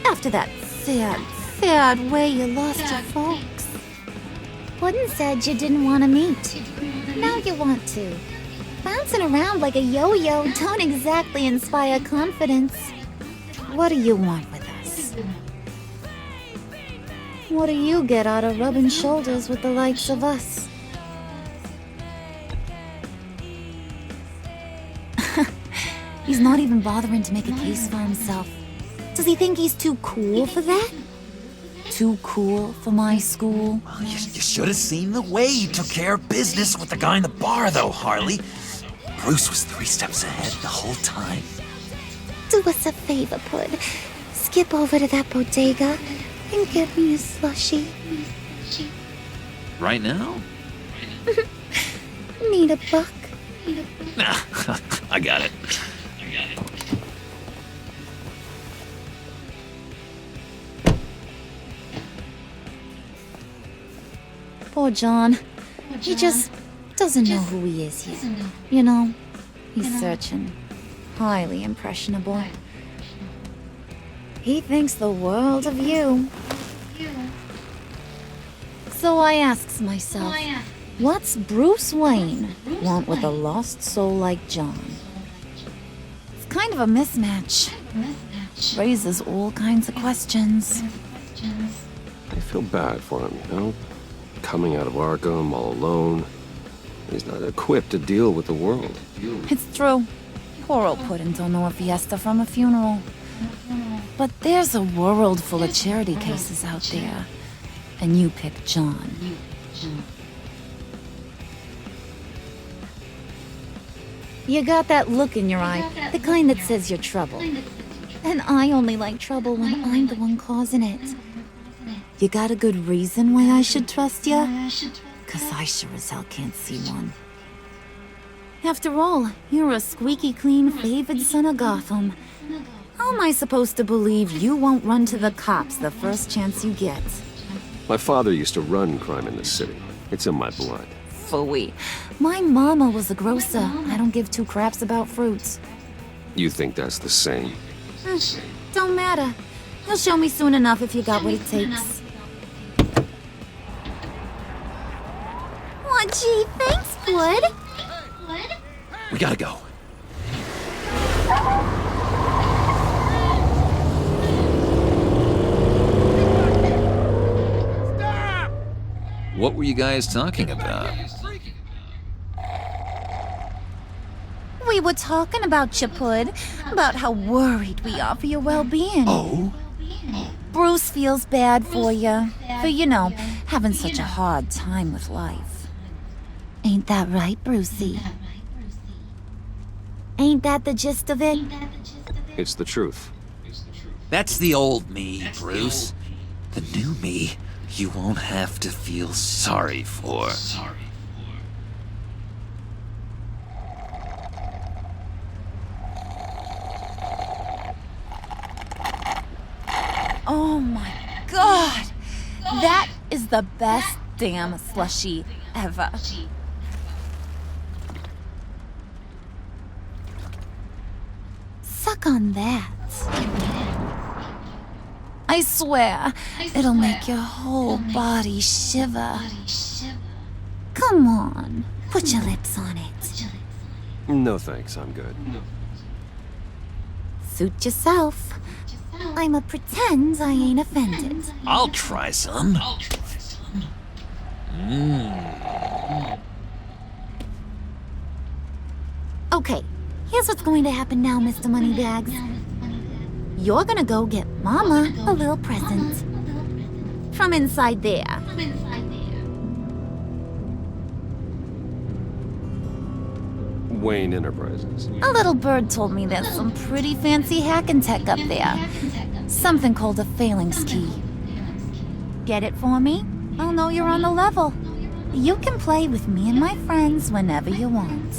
O: After that sad way you lost your folks. Wooden said you didn't want to meet. Now you want to. Bouncing around like a yo-yo don't exactly inspire confidence. What do you want with us? What do you get out of rubbing shoulders with the likes of us? He's not even bothering to make a case for himself. Does he think he's too cool for that? Too cool for my school?
M: Well, you should have seen the way he took care of business with the guy in the bar, though, Harley. Bruce was 3 steps ahead the whole time.
O: Do us a favor, Pud. Skip over to that bodega and get me a slushie.
M: Right now?
O: Need a buck?
M: Nah, I got it.
O: Poor John. He just doesn't know who he is yet. You know, he's searching. Highly impressionable. He thinks the world of you. So I asks myself, what's Bruce Wayne want with a lost soul like John? It's kind of a mismatch. Raises all kinds of questions.
A: I feel bad for him, you know? Coming out of Arkham all alone. He's not equipped to deal with the world.
O: It's true. Poor old Puddin' don't know a fiesta from a funeral. But there's a world full of charity cases out there. And you pick John. You got that look in your eye, the kind that says you're trouble. And I only like trouble when I'm the one causing it. You got a good reason why I should trust you? 'Cause I sure as hell can't see one. After all, you're a squeaky clean favored son of Gotham. How am I supposed to believe you won't run to the cops the first chance you get?
A: My father used to run crime in this city. It's in my blood.
O: Phooey. My mama was a grocer. I don't give two craps about fruits.
A: You think that's the same?
O: Don't matter. You'll show me soon enough if you got what it takes. Aw, gee, thanks, Bud.
M: We gotta go. What were you guys talking about?
O: We were talking about you, Pud. About how worried we are for your well-being.
M: Oh?
O: Bruce feels bad for you. For, you know, having such a hard time with life. Ain't that right, Brucey? Ain't that the gist of it?
A: It's the truth.
M: That's the old me, Bruce. The new me, you won't have to feel sorry for.
O: Oh my god! That is the best damn slushie ever. Suck on that. I swear, it'll make your whole body shiver. Come on, put your lips on it.
A: No thanks, I'm good.
O: Suit yourself. I'ma pretend I ain't offended.
M: I'll try some.
O: Okay, here's what's going to happen now, Mr. Moneybags. You're gonna go get Mama a little present. From inside there.
A: Wayne Enterprises.
O: A little bird told me there's some pretty fancy hacking tech up there. Something called a phalanx key. Get it for me? I'll know you're on the level. You can play with me and my friends whenever you want.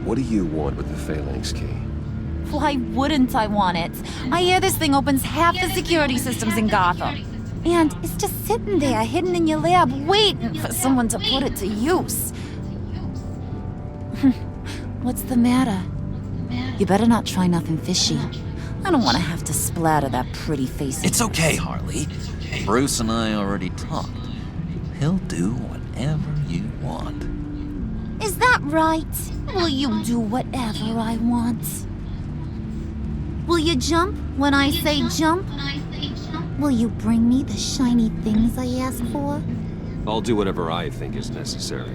A: What do you want with the phalanx key?
O: Why wouldn't I want it? I hear this thing opens half the security systems in Gotham. And it's just sitting there, hidden in your lab, waiting for someone to put it to use. What's the matter? You better not try nothing fishy. I don't want to have to splatter that pretty face.
M: It's okay, Harley. Bruce and I already talked. He'll do whatever you want.
O: Is that right? Will you do whatever I want? Will you jump when I say jump? Will you bring me the shiny things I ask for?
A: I'll do whatever I think is necessary.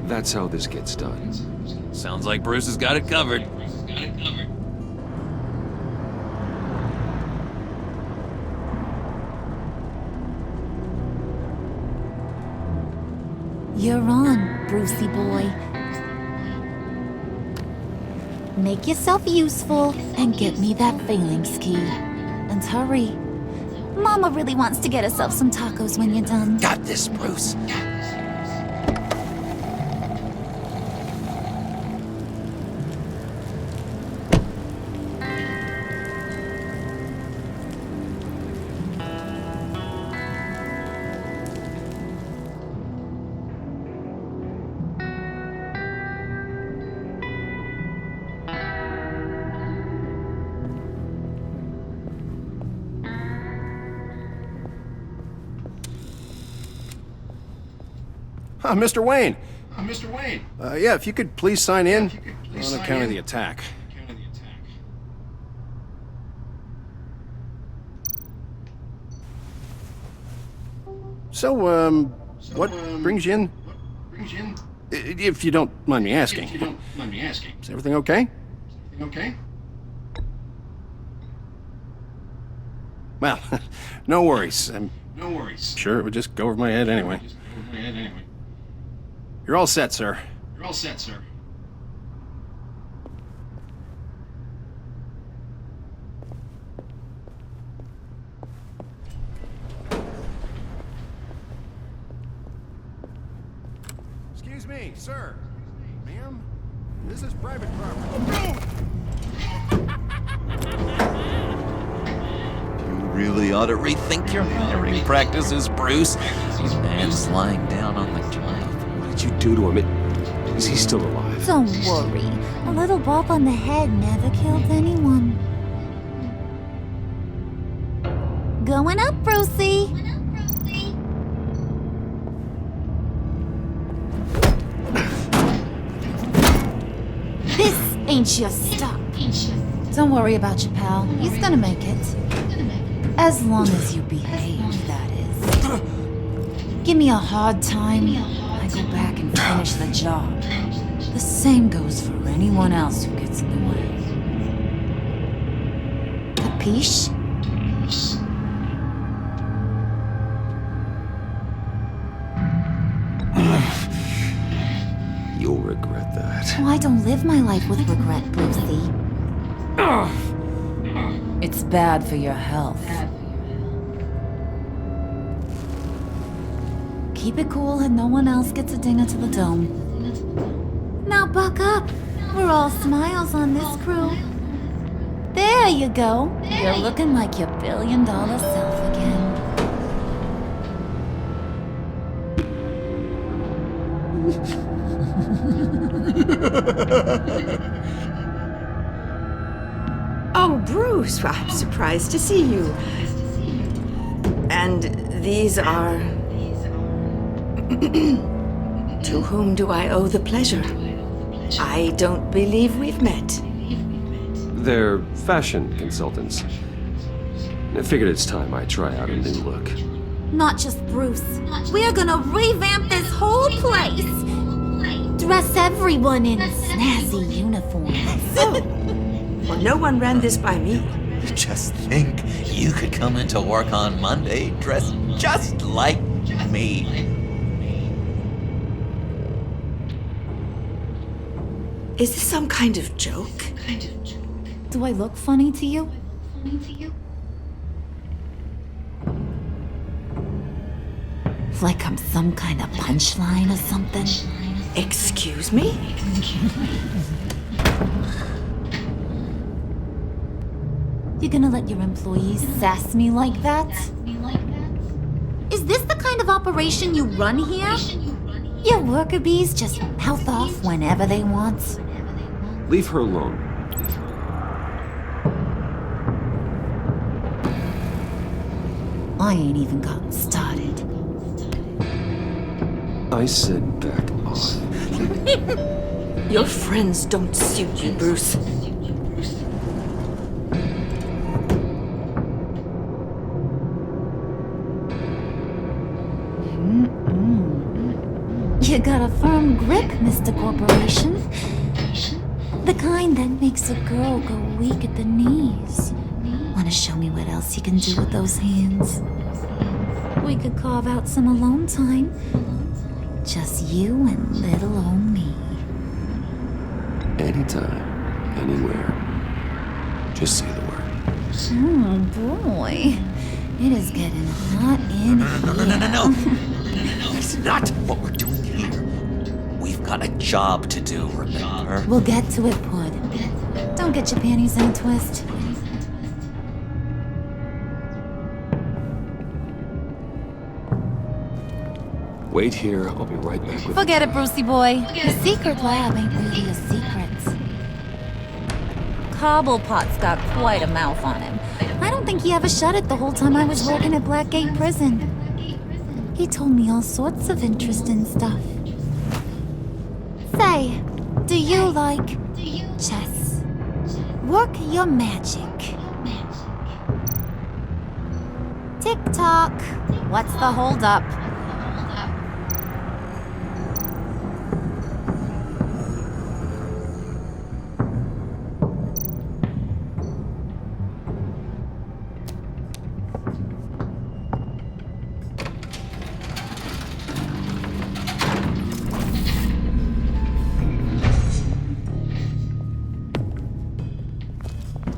A: That's how this gets done.
M: Sounds like Bruce has got it covered.
O: You're on, Brucey boy. Make yourself useful and get me that phalanx key. And hurry. Mama really wants to get herself some tacos when you're done.
M: Got this, Bruce.
P: Mr. Wayne. Yeah, if you could please sign in on account of the attack. So, what brings you in? If you don't mind me asking. Is everything okay? Well, no worries. I'm sure it would just go over my head anyway. You're all set, sir. Excuse me, sir. Ma'am? This is private property.
M: You really ought to rethink your hiring practices, Bruce. This man's lying down on the job.
A: What did you do to him? Is he still alive?
O: Don't worry. A little bump on the head never killed anyone. Going up, Brucey. This ain't your stop. Don't worry about your pal. He's gonna make it. As long as you behave, that is. Give me a hard time, I go back and finish the job. The same goes for anyone else who gets in the way. Capiche?
A: You'll regret that.
O: Oh, I don't live my life with regret, Brucey. It's bad for your health. Keep it cool and no one else gets a dinger to the dome. Now buck up. We're all smiles on this crew. There you go. You're looking like your billion-dollar self again.
B: Oh, Bruce, I'm surprised to see you. And these are... To whom do I owe the pleasure? I don't believe we've met.
A: They're fashion consultants. I figured it's time I try out a new look.
O: Not just Bruce. We're gonna revamp this whole place. Dress everyone in snazzy uniforms.
B: Oh, well, no one ran this by me.
M: Just think, you could come into work on Monday dressed just like me.
B: Is this some kind of joke?
O: Do I look funny to you? Like I'm some kind of punchline or something?
B: Excuse me?
O: You gonna let your employees sass me like that? Is this the kind of operation you run here? Your worker bees just mouth off whenever they want?
A: Leave her alone.
O: I ain't even gotten started.
A: I said back off.
B: Your friends don't suit you, Bruce.
O: You got a firm grip, Mr. Corporation. The kind that makes a girl go weak at the knees. Wanna show me what else you can do with those hands? We could carve out some alone time. Just you and little old me.
A: Anytime, anywhere. Just say the word.
O: Oh boy. It is getting hot in here.
M: No. That's not what we're doing here. We've got a job to do, remember?
O: We'll get to it, Pud. Don't get your panties in a twist.
A: Wait here, I'll be right back with
O: Forget it, Brucey boy. The secret lab ain't really a secret. Cobblepot's got quite a mouth on him. I don't think he ever shut it the whole time I was working at Blackgate Prison. He told me all sorts of interesting stuff. Say, do you like chess? Work your magic. Tick-tock. What's the holdup?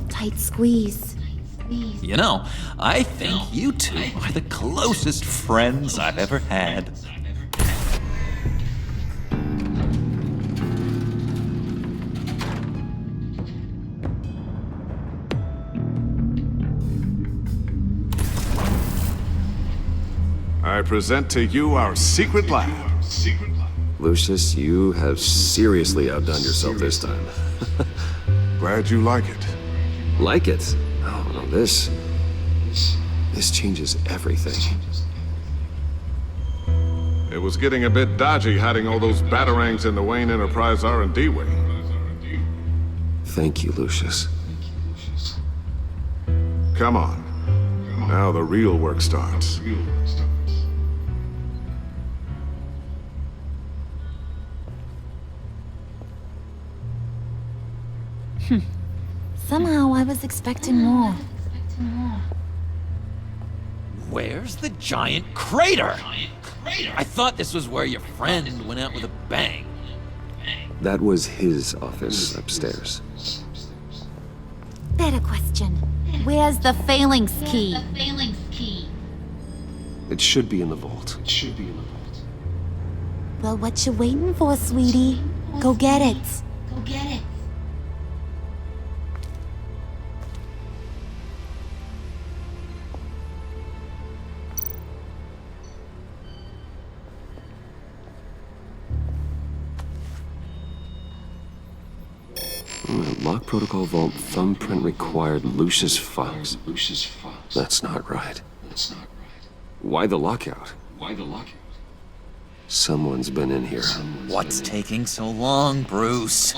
O: Tight squeeze.
M: You know, I think you two are the closest friends I've ever had.
I: I present to you our secret lab.
A: Lucius, you have seriously outdone yourself this time.
I: Glad you like it.
A: Like it? Oh, no, this changes everything.
I: It was getting a bit dodgy hiding all those batarangs in the Wayne Enterprise R&D wing.
A: Thank you, Lucius.
I: Come on. Now the real work starts.
O: Somehow I was expecting more.
M: Where's the giant crater? I thought this was where your friend went out with a bang.
A: That was his office upstairs.
O: Better question. Where's the phalanx key?
A: It should be in the vault.
O: Well, what you waiting for, sweetie? Go get it.
A: Lock protocol vault thumbprint required Lucius Fox. That's not right. Why the lockout? Someone's been in here.
M: What's taking so long, Bruce?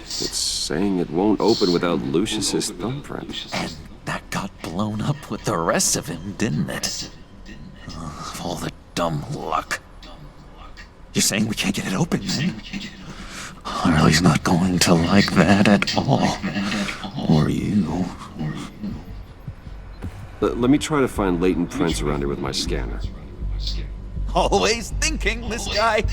A: It's saying it won't open without Lucius's thumbprint.
M: And that got blown up with the rest of him, didn't it? All the dumb luck. You're saying we can't get it open, then? Harley's not going to like that at all. Or you.
A: Let me try to find latent prints around here with my scanner.
M: Always thinking, this guy.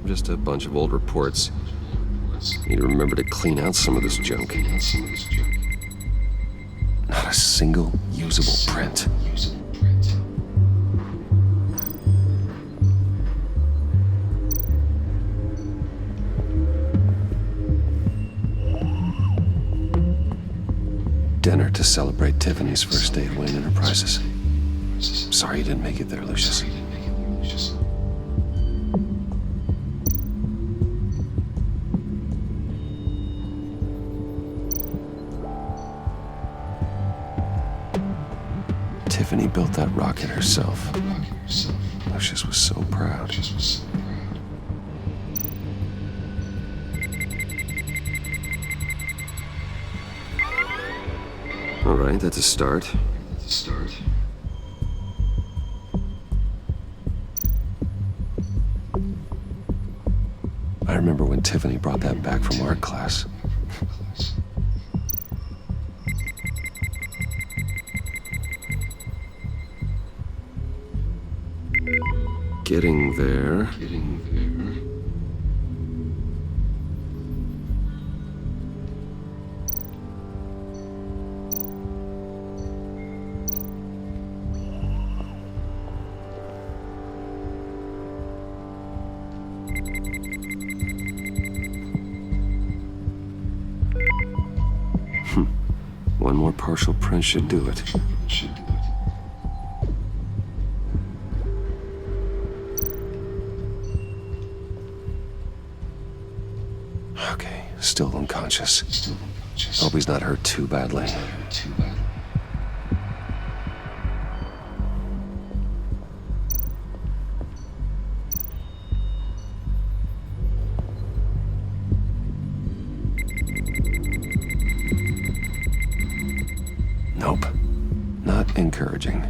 A: Just a bunch of old reports. Need to remember to clean out some of this junk. Not a single usable print. Dinner to celebrate Tiffany's first day at Wayne Enterprises. Sorry you didn't make it there, Lucius. Tiffany built that rocket herself. Lucius was so proud. All right, that's a start. I remember when Tiffany brought that back from art class. Getting there. One more partial print should do it. Okay, still unconscious. Hope he's not hurt too badly. Nope. Not encouraging.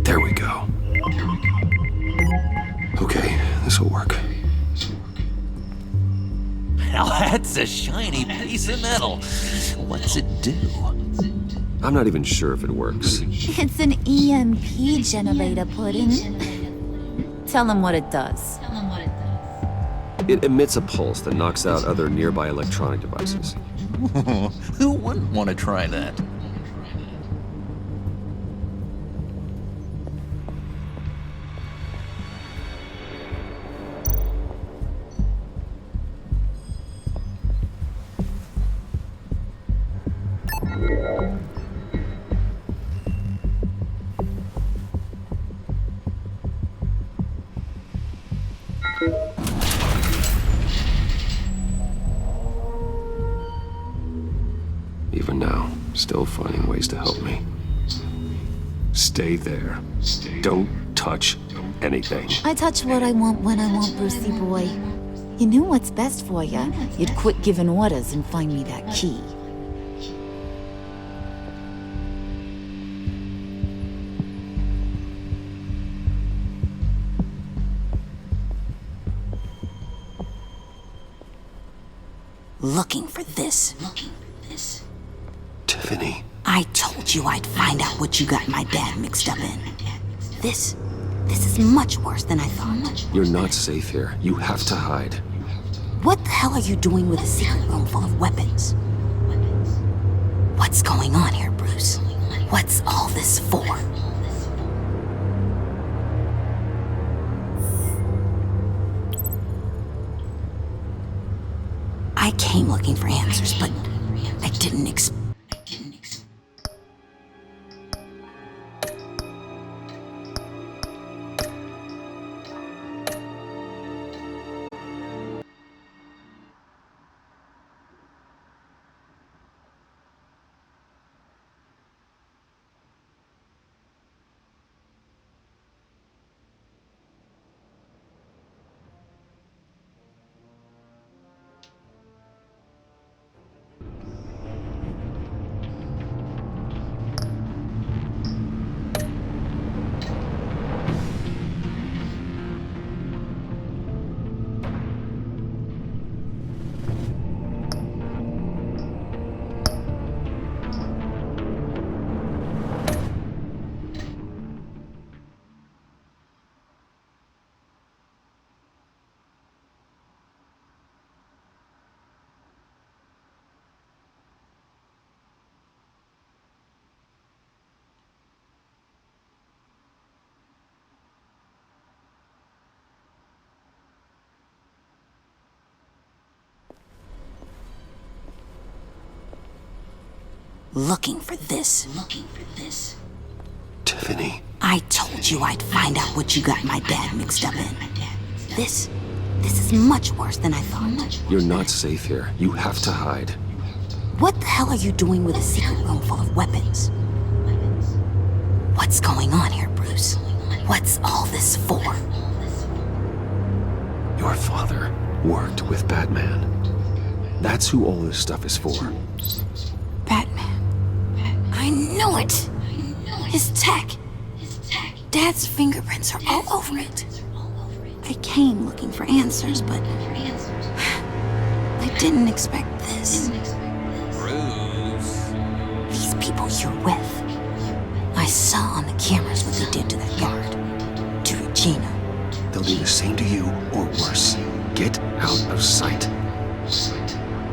A: There we go. Okay, this'll work.
M: Now that's a shiny piece of metal. What's it do?
A: I'm not even sure if it works.
O: It's an EMP generator, Pudding. Tell him what it does.
A: It emits a pulse that knocks out other nearby electronic devices.
M: Who wouldn't want to try that?
A: Even now, still finding ways to help me. Stay there. Don't touch anything.
O: I touch what I want when I want, Brucey boy. You knew what's best for you. You'd quit giving orders and find me that key.
Q: Looking for this.
A: Tiffany.
Q: I told you I'd find out what you got my dad mixed up in. This is much worse than I thought.
A: You're not safe here. You have to hide.
Q: What the hell are you doing with a secret room full of weapons? What's going on here, Bruce? What's all this for? I came looking for answers, but I didn't expect. Looking for this.
A: Tiffany.
Q: I told you I'd find out what you got my dad mixed up in. This is much worse than I thought.
A: You're not safe here. You have to hide.
Q: What the hell are you doing with a secret room full of weapons? What's going on here, Bruce? What's all this for?
A: Your father worked with Batman. That's who all this stuff is for.
Q: Batman. I knew it! His tech. Dad's fingerprints are all over it. I came looking for answers, but I didn't expect this.
M: Bruce.
Q: These people you're with. I saw on the cameras what they did to that guard. To Regina.
A: They'll do the same to you, or worse. Get out of sight.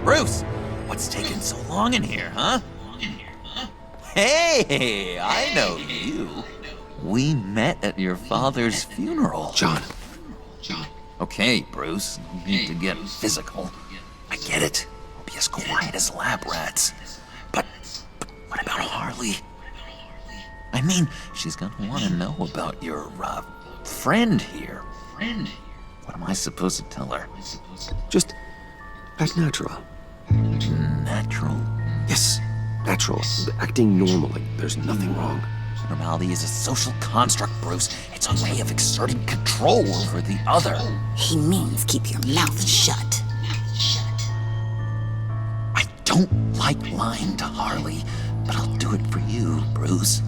M: Bruce! What's taking so long in here, huh? Hey, I know you. We met at your father's funeral.
A: John.
M: Okay, Bruce, no need to get physical. I get it. We'll be as quiet as lab rats. But what about Harley? I mean, she's gonna want to know about your, friend here. What am I supposed to tell her?
A: Just act natural.
M: Natural?
A: Yes, natural. Acting normally. There's nothing wrong.
M: Normality is a social construct, Bruce. It's a way of exerting control over the other.
Q: He means keep your mouth shut.
M: I don't like lying to Harley, but I'll do it for you, Bruce.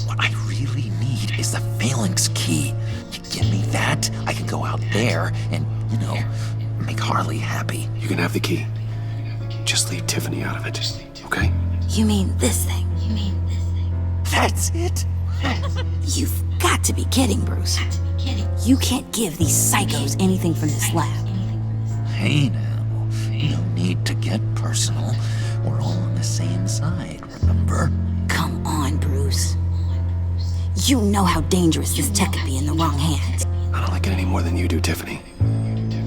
M: What I really need is the phalanx key. You give me that, I can go out there and, make Harley happy.
A: You can have the key. Just leave Tiffany out of it, okay?
Q: You mean this thing?
M: That's it?
Q: You've got to be kidding, Bruce. You can't give these psychos anything from this lab.
M: Hey now, no need to get personal. We're all on the same side, remember?
Q: Come on, Bruce. You know how dangerous this tech could be in the wrong hands.
A: I don't like it any more than you do, Tiffany.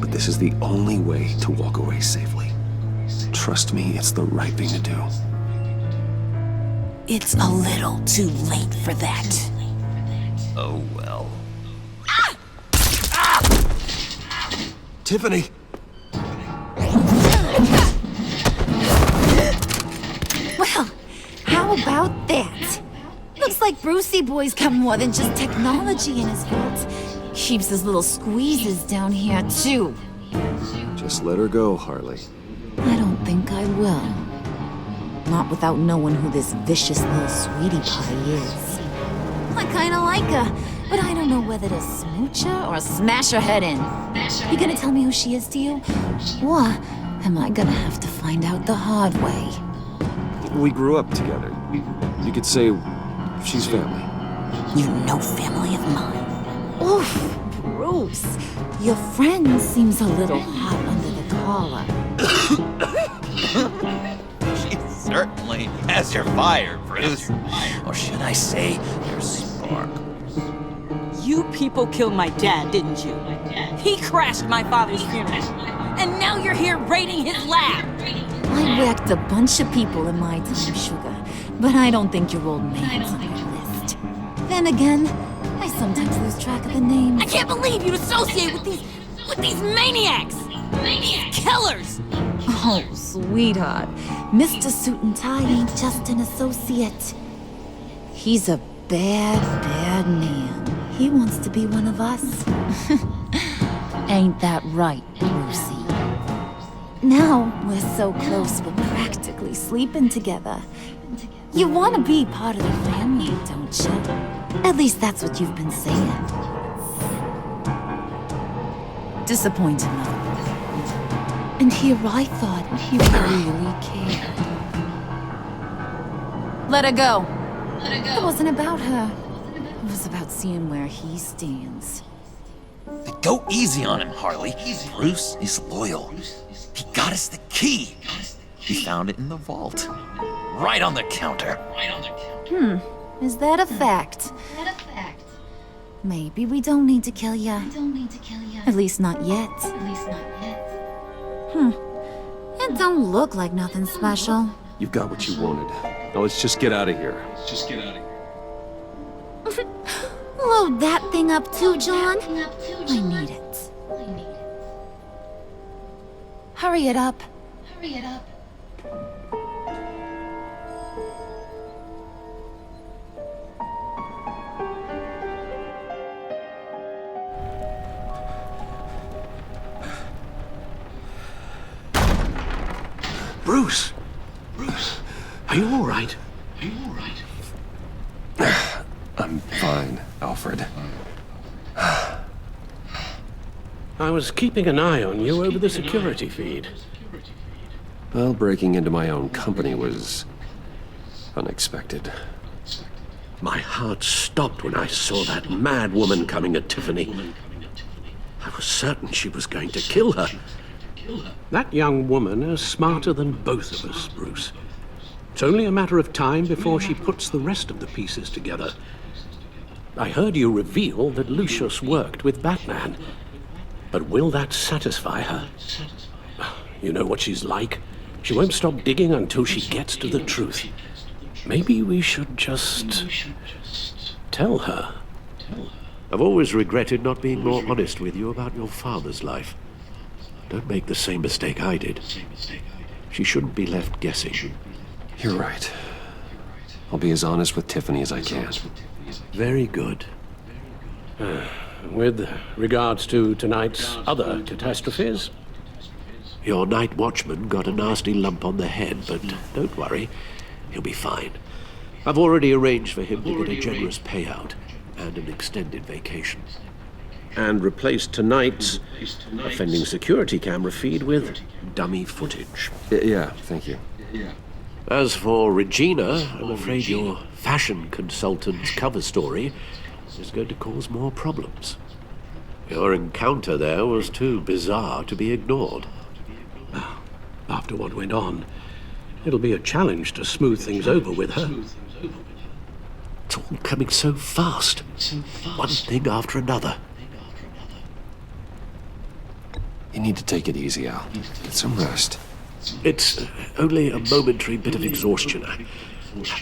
A: But this is the only way to walk away safely. Trust me, it's the right thing to do.
Q: It's a little too late for that.
M: Oh well.
A: Tiffany!
O: Well, how about that? Looks like Brucey Boy's got more than just technology in his vault. Keeps his little squeezes down here, too.
A: Just let her go, Harley.
O: I don't think I will. Not without knowing who this vicious little sweetie pie is. I kinda like her, but I don't know whether to smooch her or smash her head in. You gonna tell me who she is to you? Or am I gonna have to find out the hard way?
A: We grew up together. You could say she's family.
Q: You're no family of mine.
O: Oof, Bruce. Your friend seems a little hot under the collar.
M: She certainly has your fire, Bruce. Or should I say, your spark.
R: You people killed my dad, didn't you? He crashed my father's funeral. And now you're here raiding his lab.
O: I whacked a bunch of people in my time, Sugar. But I don't think your old man's on your list. Then again, I sometimes lose track of the names.
R: I can't believe you associate with these maniacs! Killers!
O: Oh, sweetheart. Mr. Suit and Tie ain't just an associate. He's a bad, bad man. He wants to be one of us. Ain't that right, Brucey? Now we're so close we're practically sleeping together. You want to be part of the family, don't you? At least that's what you've been saying. Disappointing, though. And here I thought he really cared. Let her go. It wasn't about her. It was about seeing where he stands.
M: Go easy on him, Harley. Bruce is loyal. He got us the key. He found it in the vault. Right on the counter.
O: Is that a fact? Maybe we don't need to kill ya. At least not yet. It don't look like nothing special.
A: You've got what you wanted. Now let's just get out of here.
O: Load that thing up too, John. I need it. Hurry it up.
K: Bruce! Are you all right?
A: I'm fine, Alfred.
K: I was keeping an eye on you over the security feed.
A: Well, breaking into my own company was unexpected.
K: My heart stopped when I saw that mad woman coming at Tiffany. I was certain she was going to kill her. That young woman is smarter than both of us, Bruce. It's only a matter of time before she puts the rest of the pieces together. I heard you reveal that Lucius worked with Batman. But will that satisfy her? You know what she's like. She won't stop digging until she gets to the truth. Maybe we should just tell her.
A: I've always regretted not being more honest with you about your father's life. Don't make the same mistake I did. She shouldn't be left guessing.
S: You're right. I'll be as honest with Tiffany as I can.
K: Very good. With regards to tonight's other catastrophes?
A: Your night watchman got a nasty lump on the head, but don't worry. He'll be fine. I've already arranged for him to get a generous payout and an extended vacation.
K: And replaced tonight's offending security camera feed with dummy footage.
S: Yeah, thank you.
A: As for Regina, I'm afraid your fashion consultant's cover story is going to cause more problems. Your encounter there was too bizarre to be ignored.
K: After what went on, it'll be a challenge to smooth things over with her.
A: It's all coming so fast. One thing after another.
S: You need to take it easy, Al. Get some rest.
A: It's only a momentary bit of exhaustion.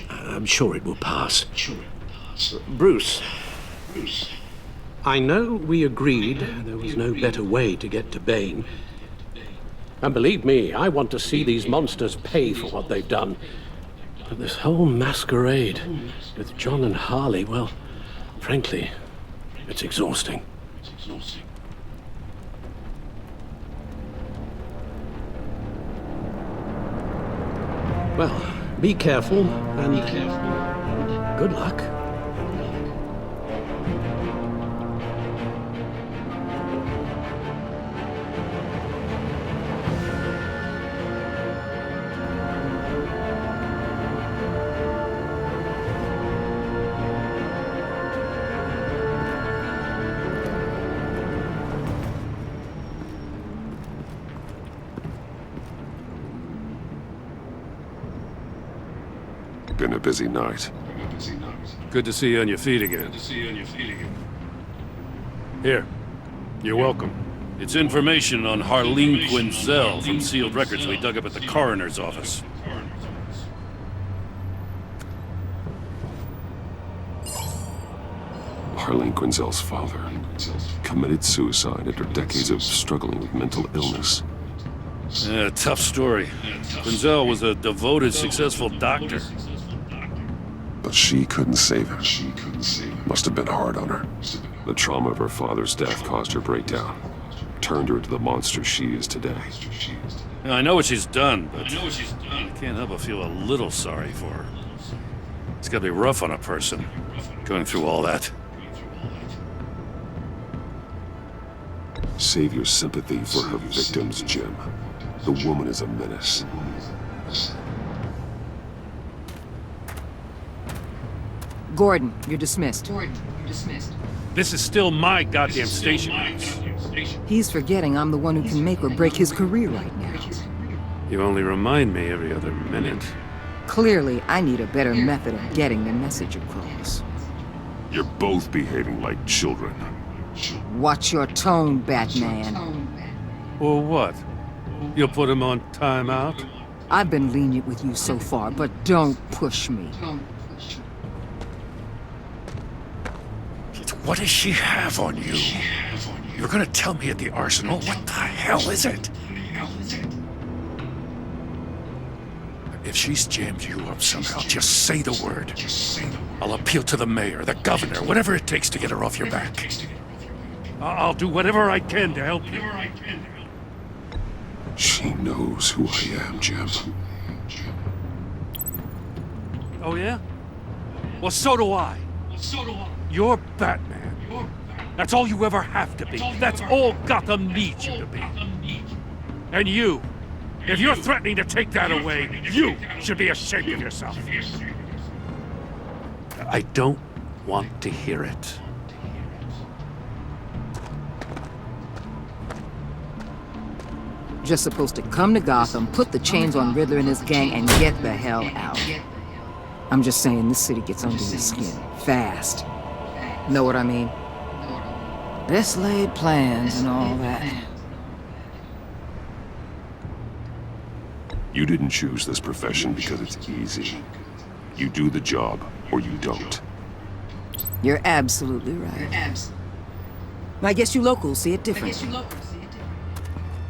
A: I'm sure it will pass. Bruce.
K: I know we agreed there was no better way to get to Bane. And believe me, I want to see these monsters pay for what they've done. But this whole masquerade with John and Harley, well, frankly, it's exhausting. Well, be careful and good luck.
S: Been a busy night.
C: Good to see you on your feet again. Here. You're welcome. It's information on Harleen Quinzel from sealed records we dug up at the coroner's office.
S: Harleen Quinzel's father committed suicide after decades of struggling with mental illness.
C: Yeah, tough story. Quinzel was a devoted, successful doctor.
S: But she couldn't save him. Must have been hard on her. The trauma of her father's death caused her breakdown. Turned her into the monster she is today.
C: I know what she's done, but I can't help but feel a little sorry for her. It's gotta be rough on a person, going through all that.
S: Save your sympathy for her victims, Jim. The woman is a menace.
B: Gordon, you're dismissed.
C: This is still my goddamn station.
B: He's forgetting I'm the one who can make or break his career right now.
C: You only remind me every other minute.
B: Clearly, I need a better method of getting the message across.
S: You're both behaving like children.
B: Watch your tone, Batman.
C: Well, what? You'll put him on timeout?
B: I've been lenient with you so far, but don't push me.
I: What does she have on you? You're gonna tell me at the arsenal? What the hell is it? If she's jammed you up somehow, just say the word. I'll appeal to the mayor, the governor, whatever it takes to get her off your back.
C: I'll do whatever I can to help you.
S: She knows who I am, Jim.
C: Oh, yeah? Well, so do I. You're Batman. That's all you ever have to be. That's all Gotham needs you to be. And you, if you're threatening to take that away, you should be ashamed of yourself. I don't want to hear it.
B: Just supposed to come to Gotham, put the chains on Riddler and his gang, and get the hell out. I'm just saying, this city gets under your skin. Fast. Know what I mean? Best laid plans and all that.
S: You didn't choose this profession because it's easy. You do the job, or you don't.
B: You're absolutely right. I guess you locals see it differently.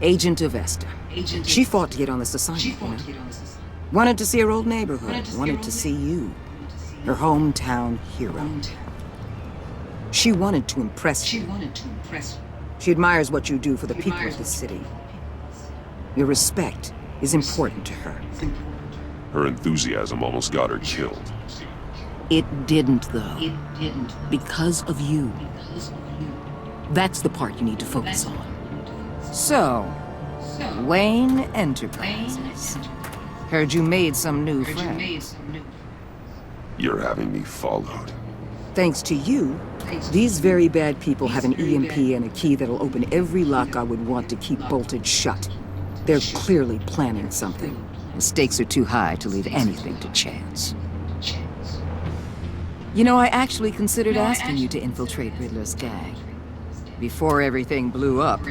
B: Agent of Esther. She fought to get on this assignment, you know? Wanted to see her old neighborhood. Wanted to see you. Her hometown hero. She wanted to impress you. She admires what you do for the people of the city. Your respect is important to her.
S: Her enthusiasm almost got her killed.
B: It didn't, though. Because of you. That's the part you need to focus on. So, Wayne Enterprises. Heard you made some new friends.
S: You're having me followed.
B: Thanks to you, these very bad people have an EMP and a key that'll open every lock I would want to keep bolted shut. They're clearly planning something. The stakes are too high to leave anything to chance. You know, I actually considered asking you to infiltrate Riddler's gang. Before everything blew up,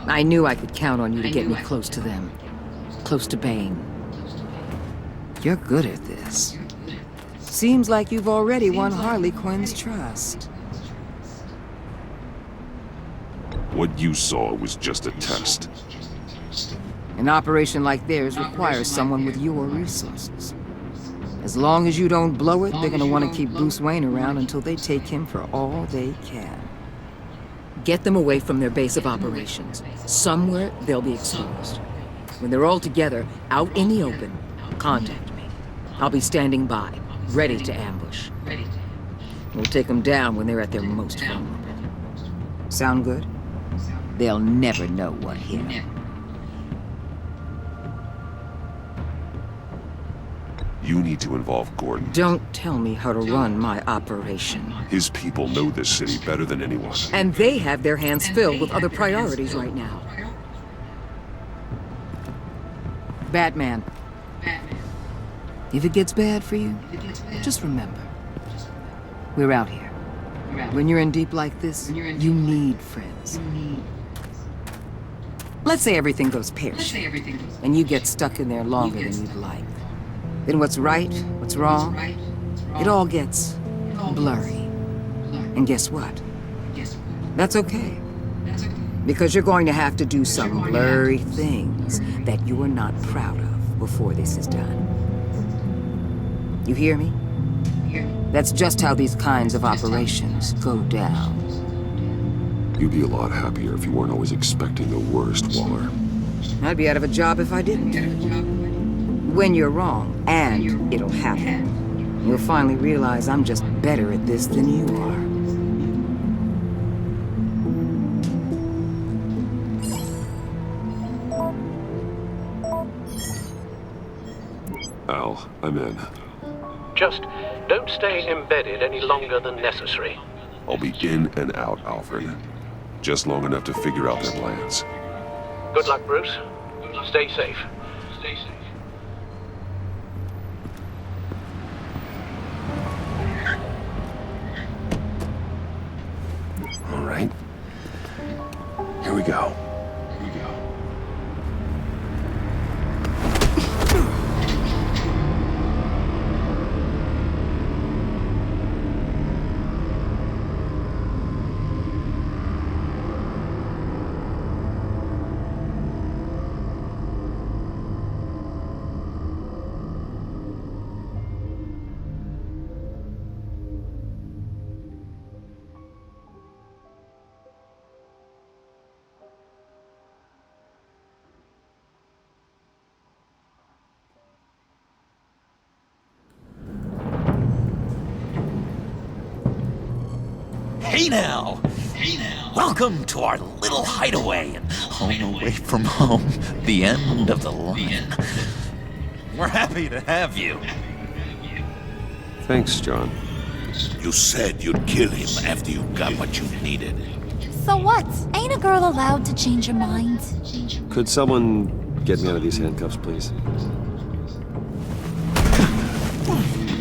B: I knew I could count on you to get me close to them. Close to Bane. You're good at this. Seems like you've already won Harley Quinn's trust.
S: What you saw was just a test.
B: An operation like theirs requires someone with your resources. As long as you don't blow it, they're gonna want to keep Bruce Wayne around until they take him for all they can. Get them away from their base of operations. Somewhere they'll be exposed. When they're all together, out in the open, contact me. I'll be standing by, ready to ambush. We'll take them down when they're at their most vulnerable. Sound good? They'll never know what hit them.
S: You need to involve Gordon.
B: Don't tell me how to run my operation.
S: His people know this city better than anyone.
B: And they have their hands filled with other priorities right now. Batman. If it gets bad for you, just remember, we're out here. When you're in deep like this, you need friends. Let's say everything goes pear-shaped, and you get stuck in there longer than you'd like. Then what's right, what's wrong, it all gets blurry. And guess what? That's okay. Because you're going to have to do some blurry things that you are not proud of before this is done. You hear me? That's just how these kinds of operations go down.
S: You'd be a lot happier if you weren't always expecting the worst, Waller.
B: I'd be out of a job if I didn't. When you're wrong, and it'll happen, you'll finally realize I'm just better at this than you
S: are. Al, I'm in.
K: Just don't stay embedded any longer than necessary.
S: I'll be in and out, Alfred. Just long enough to figure out their plans.
K: Good luck, Bruce. Stay safe. Stay safe.
S: All right. Here we go.
M: Hey now! Welcome to our little hideaway and home away from home, the end of the line. We're happy to have you.
S: Thanks, John.
I: You said you'd kill him after you got what you needed.
O: So what? Ain't a girl allowed to change her mind?
A: Could someone get me out of these handcuffs, please?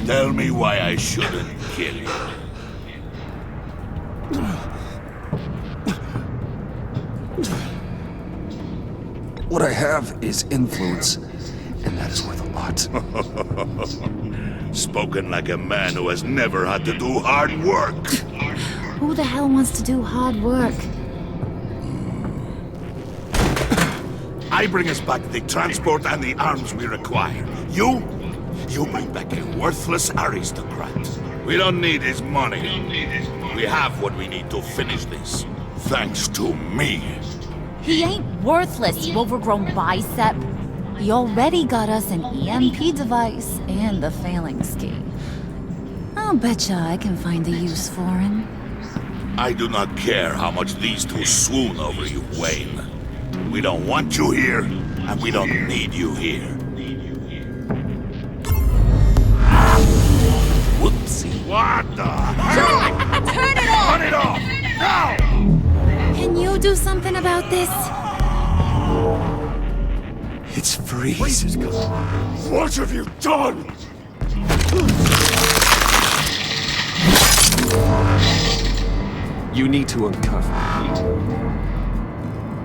I: Tell me why I shouldn't kill you.
A: What I have is influence, and that is worth a lot.
I: Spoken like a man who has never had to do hard work.
O: Who the hell wants to do hard work?
I: I bring us back the transport and the arms we require. You bring back a worthless aristocrat. We don't need his money. We have what we need to finish this. Thanks to me.
O: He ain't worthless, you overgrown bicep. He already got us an EMP device and the failing scheme. I'll betcha I can find a use for him.
I: I do not care how much these two swoon over you, Wayne. We don't want you here, and we don't need you here.
M: Whoopsie.
I: What the
O: hell? Turn it off!
I: Turn it off! Now!
O: Can you do something about this?
A: It's freeze.
I: What have you done?
A: You need to uncover it.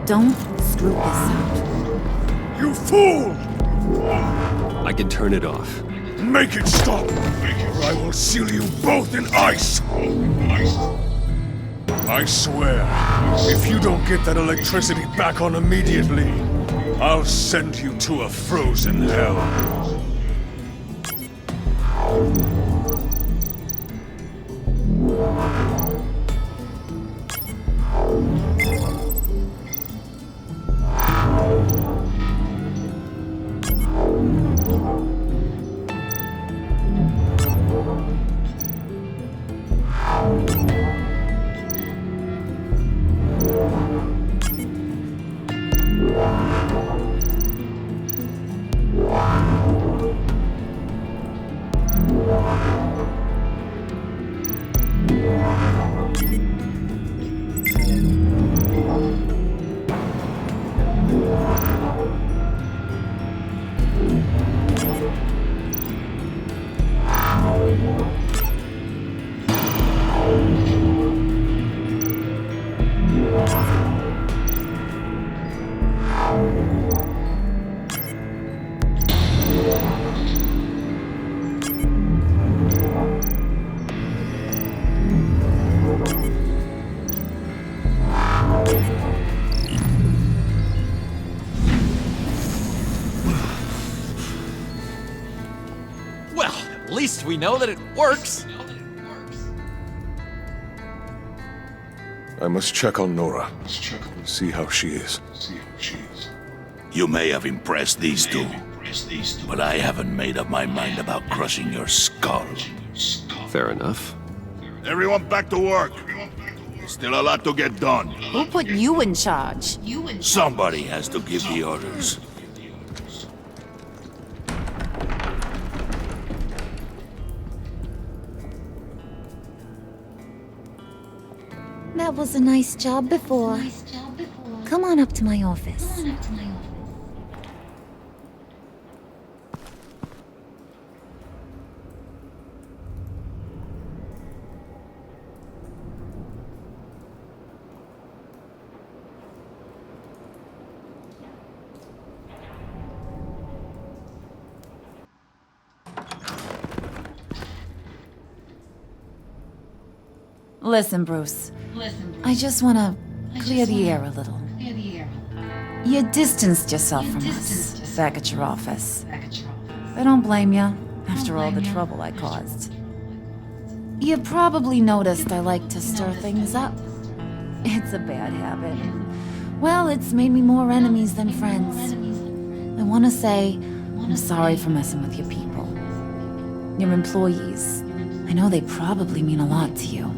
O: Don't screw this up.
I: You fool!
S: I can turn it off.
I: Make it stop, or I will seal you both in ice!
T: I swear, if you don't get that electricity back on immediately, I'll send you to a frozen hell.
U: At least we know that it works.
T: I must check on Nora. See how she is.
I: You may have impressed these two, but I haven't made up my mind about crushing your skull.
S: Fair enough.
I: Everyone back to work. There's still a lot to get done.
O: Who put you in charge?
I: Somebody has to give the orders.
O: That was a nice job before. Come on up to my office. Listen, Bruce. I just want to clear the air a little. You distanced yourself from us back at your office. I don't blame you, after all the trouble I caused. You probably noticed I like to stir things up. It's a bad habit. Well, it's made me more enemies than friends. I want to say I'm sorry for messing with your people. Your employees. I know they probably mean a lot to you.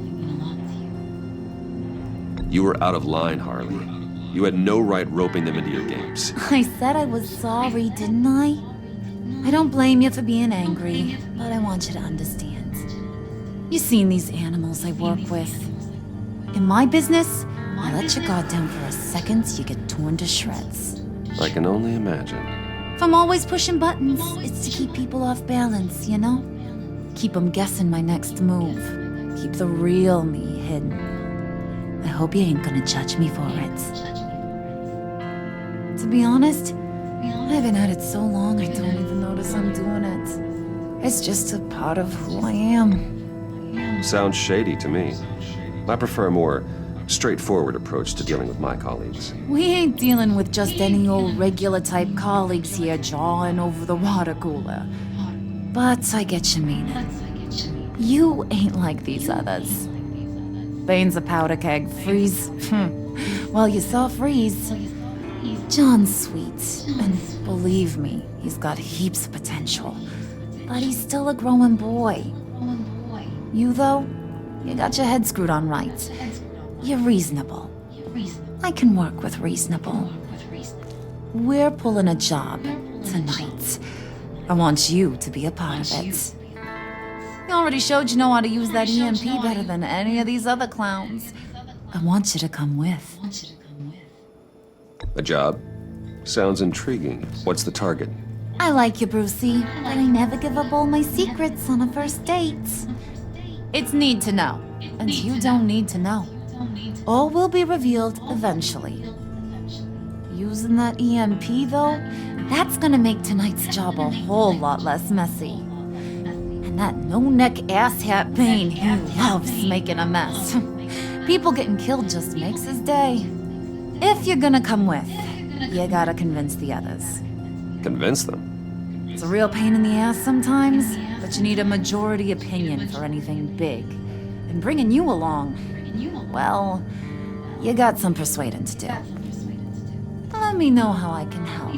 S: You were out of line, Harley. You had no right roping them into your games.
O: I said I was sorry, didn't I? I don't blame you for being angry, but I want you to understand. You've seen these animals I work with. In my business, I let your guard down for a second, you get torn to shreds.
S: I can only imagine.
O: If I'm always pushing buttons, it's to keep people off balance, you know? Keep them guessing my next move. Keep the real me hidden. I hope you ain't gonna judge me for it. To be honest, I've been at it so long I don't even notice I'm doing it. It's just a part of who I am.
A: Sounds shady to me. I prefer a more straightforward approach to dealing with my colleagues.
O: We ain't dealing with just any old regular type colleagues here jawing over the water cooler. But I get you meaning. You ain't like these others. Bane's a powder keg. Freeze. Well, you saw Freeze. John's sweet, and believe me, he's got heaps of potential. But he's still a growing boy. You, though, you got your head screwed on right. You're reasonable. I can work with reasonable. We're pulling a job tonight. I want you to be a part of it. You already showed you know how to use that EMP better than any of these other clowns. I want you to come with.
A: A job? Sounds intriguing. What's the target?
O: I like you, Brucey, but I never give up all my secrets on a first date. It's need to know, and you don't need to know. All will be revealed eventually. Using that EMP, though, that's gonna make tonight's job a whole lot less messy. And that no-neck asshat Bane, he loves making a mess. People getting killed just makes his day. If you're gonna come with, you gotta convince the others.
A: Convince them?
O: It's a real pain in the ass sometimes, but you need a majority opinion for anything big. And bringing you along, well, you got some persuading to do. Let me know how I can help.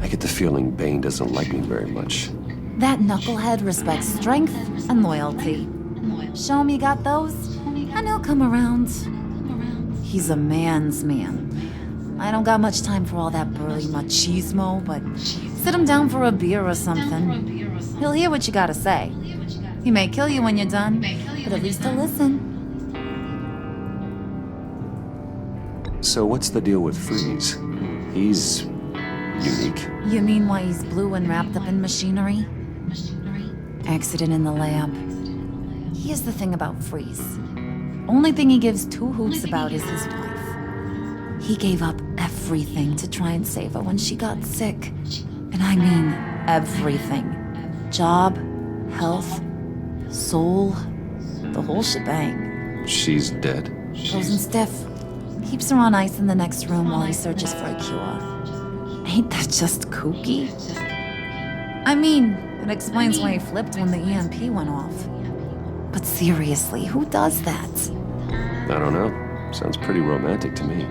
A: I get the feeling Bane doesn't like me very much.
O: That knucklehead respects strength and loyalty. Show him you got those, and he'll come around. He's a man's man. I don't got much time for all that burly machismo, but sit him down for a beer or something. He'll hear what you gotta say. He may kill you when you're done, but at least he'll listen.
A: So what's the deal with Freeze? He's unique.
O: You mean why he's blue and wrapped up in machinery? Accident in the lab. Here's the thing about Freeze. Only thing he gives two hoots about is his wife. He gave up everything to try and save her when she got sick. And I mean everything. Job, health, soul, the whole shebang.
A: She's dead?
O: Frozen stiff. Keeps her on ice in the next room while he searches for a cure. Ain't that just kooky? I mean, it explains why he flipped when the EMP went off. But seriously, who does that?
A: I don't know. Sounds pretty romantic to me.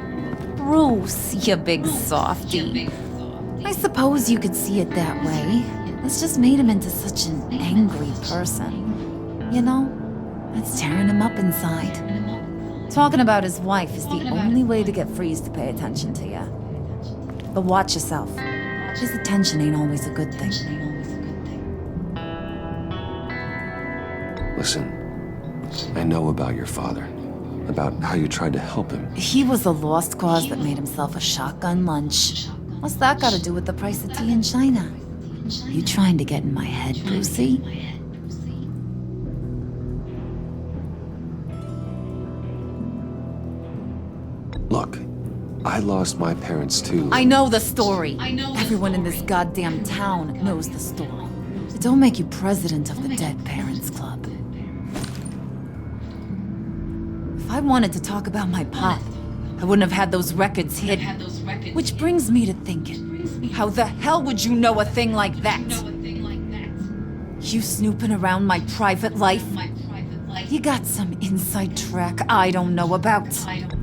O: Bruce, you big softy. I suppose you could see it that way. It's just made him into such an angry person. You know, it's tearing him up inside. Talking about his wife is the only way to get Freeze to pay attention to you. But watch yourself. His attention ain't always a good thing.
A: Listen, I know about your father. About how you tried to help him.
O: He was a lost cause that made himself a shotgun lunch. What's that got to do with the price of tea in China? You trying to get in my head, Brucey?
A: Look, I lost my parents too.
O: I know the story. Everyone in this goddamn town knows the story. It don't make you president of the Dead Parents Club. If I wanted to talk about my pop, I wouldn't have had those records hidden. Which brings me to thinking, how the hell would you know a thing like that? You snooping around my private life? You got some inside track I don't know about.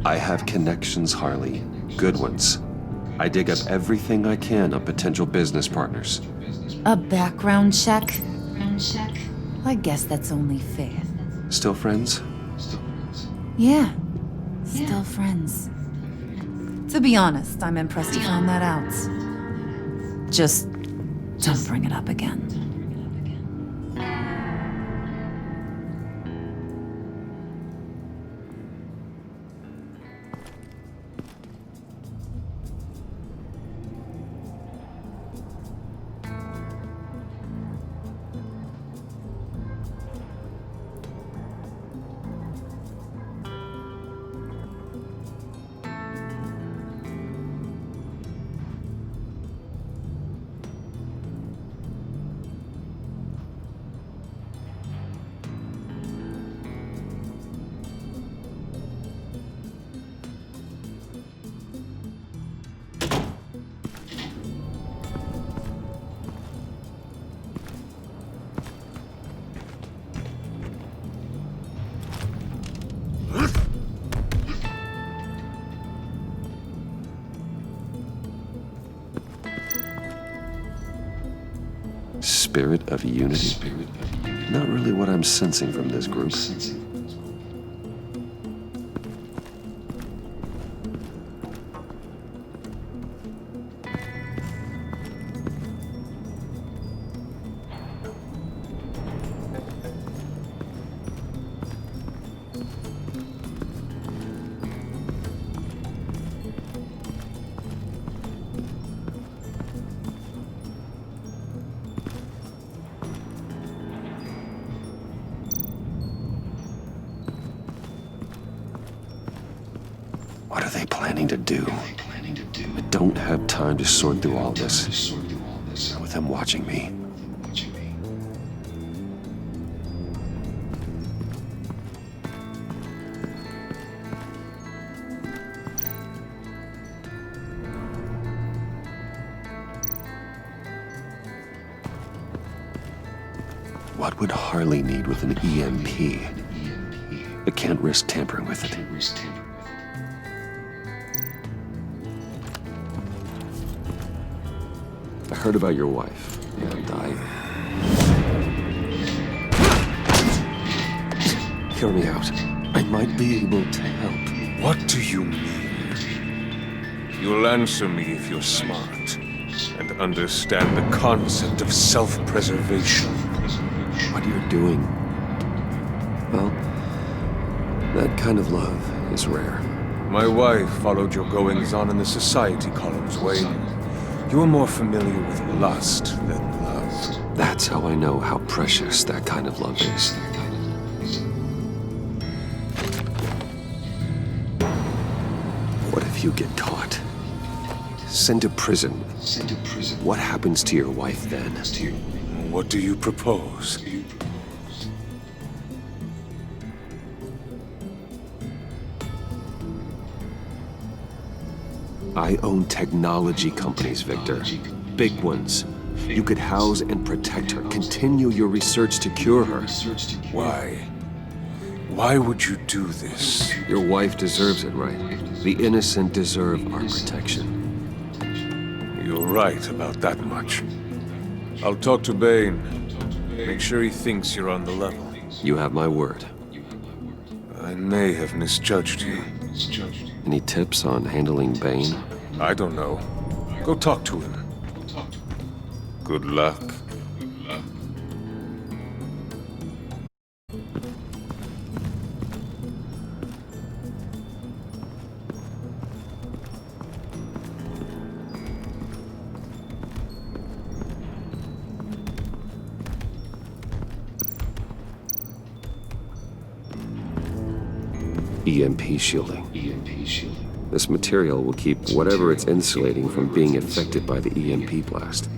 A: I have connections, Harley. Good ones. I dig up everything I can on potential business partners.
O: A background check? I guess that's only fair.
A: Still friends?
O: Yeah, still friends. To be honest, I'm impressed you found that out. Just don't bring it up again.
A: spirit of unity? Not really what I'm sensing from this group. What are they planning to do? I don't have time to sort through all this. Not with them watching me. What would Harley need with an EMP? I can't risk tampering with it. I heard about your wife, and hear me out. I might be able to help.
T: What do you mean? You'll answer me if you're smart and understand the concept of self-preservation.
A: What you're doing, well, that kind of love is rare.
T: My wife followed your goings-on in the society columns, Wayne. You are more familiar with lust than love.
A: That's how I know how precious that kind of love is. What if you get caught? Sent to prison. What happens to your wife then?
T: What do you propose?
A: I own technology companies, Victor. Big ones. You could house and protect her. Continue your research to cure her.
T: Why? Why would you do this?
A: Your wife deserves it, right? The innocent deserve our protection.
T: You're right about that much. I'll talk to Bane. Make sure he thinks you're on the level.
A: You have my word.
T: I may have misjudged you.
A: Any tips on handling Bane?
T: I don't know. Go talk to him. Good luck.
A: EMP shielding. This material will keep whatever it's insulating from being affected by the EMP blast.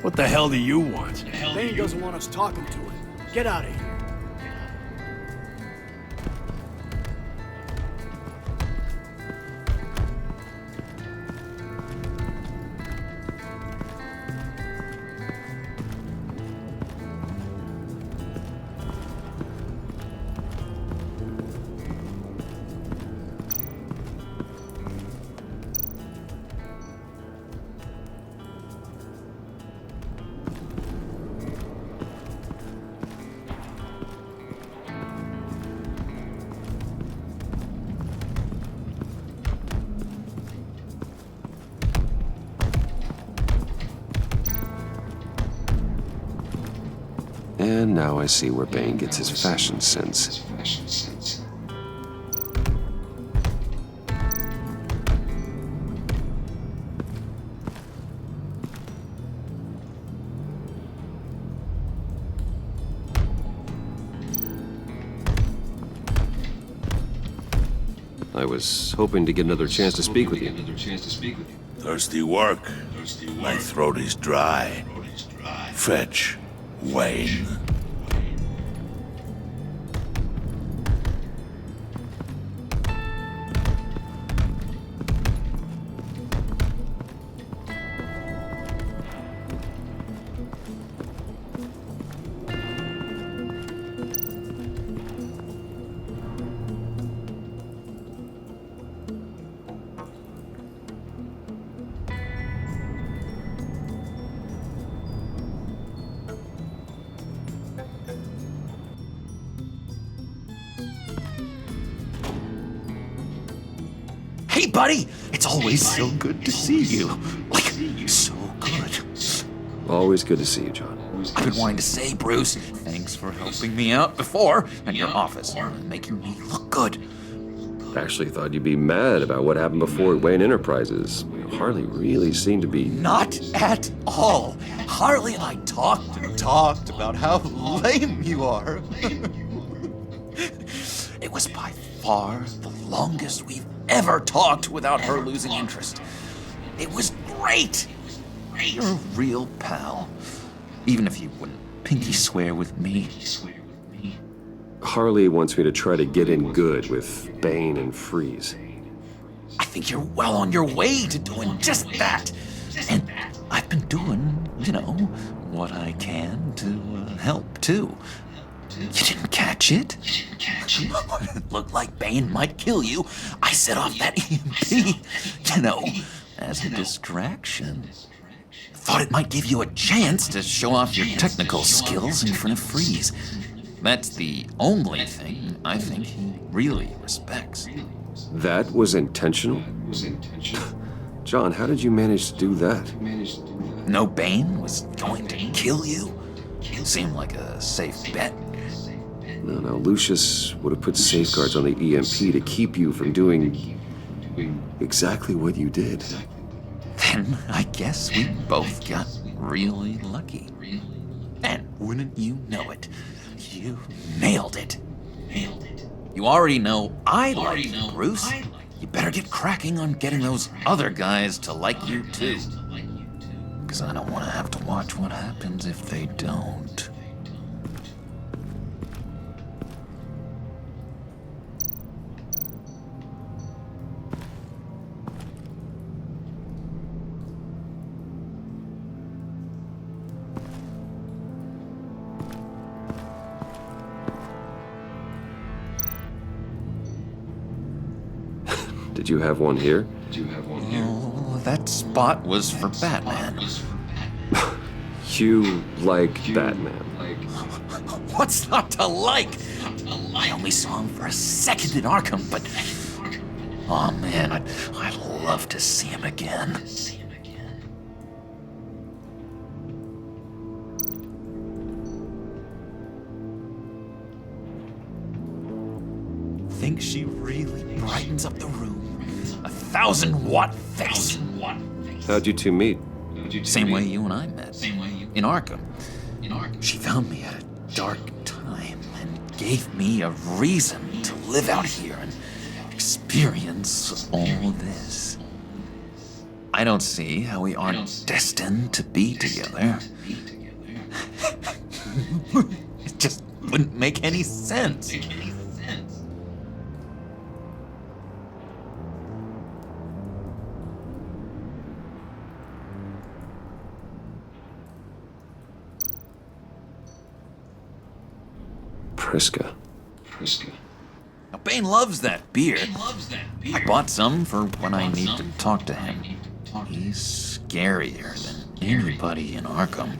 H: What the hell do you want? Bane doesn't want us talking to him. Get out of here.
A: And now I see where Bane gets his fashion sense. I was hoping to get another chance to speak with you.
I: Thirsty work. My throat is dry. Fetch Wayne.
M: Hey, buddy! It's always so good to see you. Like, so good.
A: Always good to see you, John.
M: I've been wanting to say, Bruce, thanks for helping me out before at your office and making me look good.
A: Actually thought you'd be mad about what happened before at Wayne Enterprises. Harley really seemed to be...
M: Not at all. Harley and I talked and talked about how lame you are. It was by far the longest we've ever talked without her losing interest. It was great. You're a real pal. Even if you wouldn't pinky swear with me.
A: Harley wants me to try to get in good with Bane and Freeze.
M: I think you're well on your way to doing just that. And I've been doing, what I can to help, too. You didn't catch it? It looked like Bane might kill you. I set off that EMP, as a distraction. Thought it might give you a chance to show off your technical skills in front of Freeze. That's the only thing I think he really respects.
A: That was intentional? John, how did you manage to do that?
M: No, Bane was going to kill you? Seemed like a safe bet.
A: No, Lucius would have put safeguards on the EMP to keep you from doing exactly what you did.
M: Then I guess we both got really lucky. And wouldn't you know it, you nailed it. You already know I like you, Bruce. You better get cracking on getting those other guys to like you too. Because I don't want to have to watch what happens if they don't.
A: Did you have one here?
M: Oh, that spot was for Batman.
A: You like Batman?
M: What's not to like? I only saw him for a second in Arkham, but... Oh man, I'd love to see him again. Think she really brightens up the room. 1,000-watt face.
A: How'd you two meet?
M: Same way you and I met. In Arkham. She found me at a dark time and gave me a reason to live out here and experience all this. I don't see how we aren't destined to be together. It just wouldn't make any sense.
A: Priska.
M: Now, Bane loves that beer. I bought some for when I need to talk to him. He's scarier than anybody in Arkham.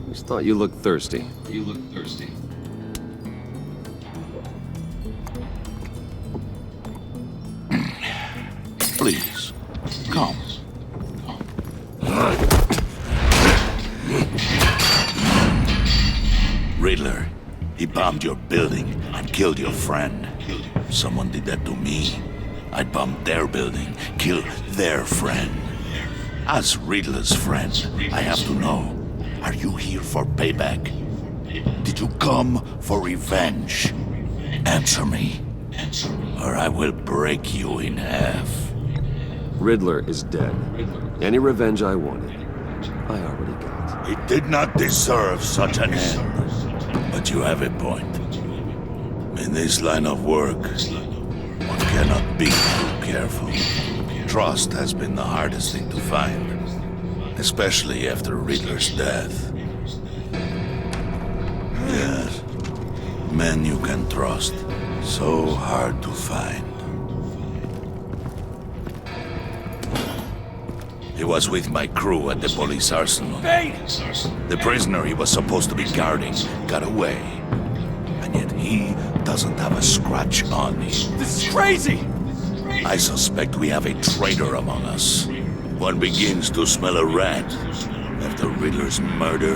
A: Just thought you looked thirsty.
I: Please, come. bombed your building and killed your friend. If someone did that to me, I'd bomb their building, kill their friend. As Riddler's friend, I have to know, are you here for payback? Did you come for revenge? Answer me, or I will break you in half.
A: Riddler is dead. Any revenge I wanted, I already got.
I: He did not deserve such an end. But you have a point. In this line of work, one cannot be too careful. Trust has been the hardest thing to find, especially after Riddler's death. Yes, men you can trust, so hard to find. He was with my crew at the police arsenal. The prisoner he was supposed to be guarding got away. And yet he doesn't have a scratch on him.
U: This is crazy!
I: I suspect we have a traitor among us. One begins to smell a rat after Riddler's murder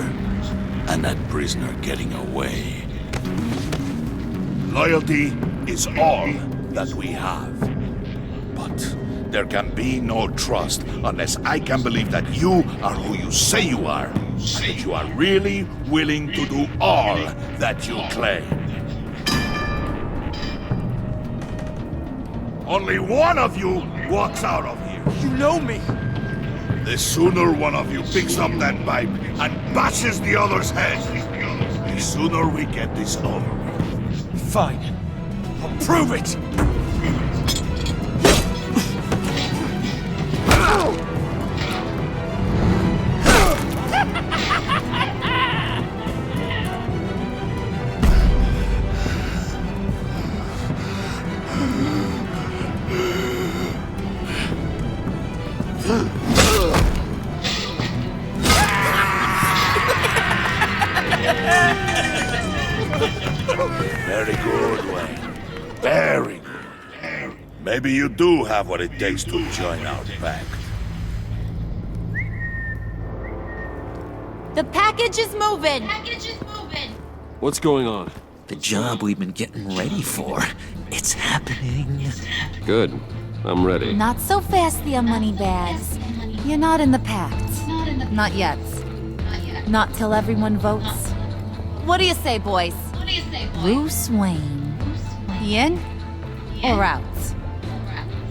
I: and that prisoner getting away. Loyalty is all that we have. But there can be no trust unless I can believe that you are who you say you are, and that you are really willing to do all that you claim. Only one of you walks out of here.
U: You know me!
I: The sooner one of you picks up that pipe and bashes the other's head, the sooner we get this over with.
U: Fine. I'll prove it!
I: Very good, Wayne. Very good. Maybe you do have what it takes to join our pact.
Q: The package is moving.
A: What's going on?
M: The job we've been getting ready for. It's happening.
A: Good. I'm ready.
O: Not so fast, the Moneybags. You're not in the pact. Not yet. Not till everyone votes. What do you say, boys? Bruce Wayne. In or out?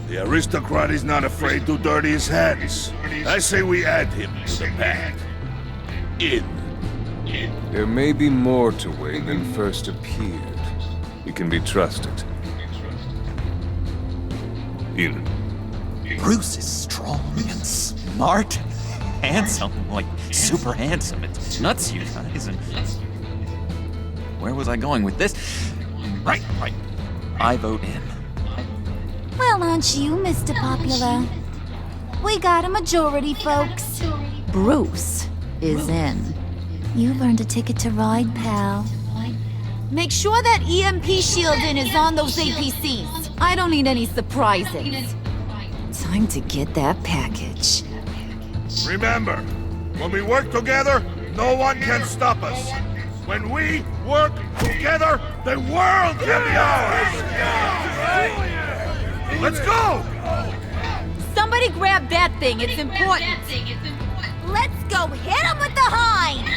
I: The aristocrat is not afraid to dirty his hands. I say we add him to the pact. In.
T: There may be more to Wayne than first appeared. He can be trusted. In.
M: Bruce is strong and smart, handsome, like super handsome. It's nuts, you guys. And where was I going with this? Right. I vote in.
O: Well, aren't you, Mr. Popular? We got a majority, folks. Bruce is in. You've earned a ticket to ride, pal. Make sure that EMP shielding is on those APCs. I don't need any surprises. Time to get that package.
I: Remember, when we work together, no one can stop us. When we work together, the world can be ours! Let's go!
Q: Somebody grab that thing. It's important. Let's go hit him with the hind.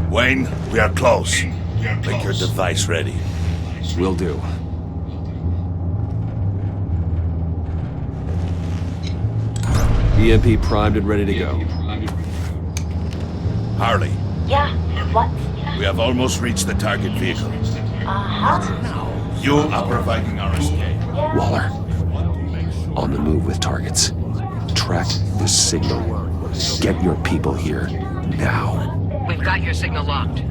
I: Wayne, we are close. Make your device ready.
A: Will do. EMP primed and ready to go.
I: Harley,
J: Yeah, what?
I: we have almost reached the target vehicle.
J: Uh-huh.
I: You are providing our escape.
A: Waller, on the move with targets. Track the signal. Get your people here, now.
B: We've got your signal locked.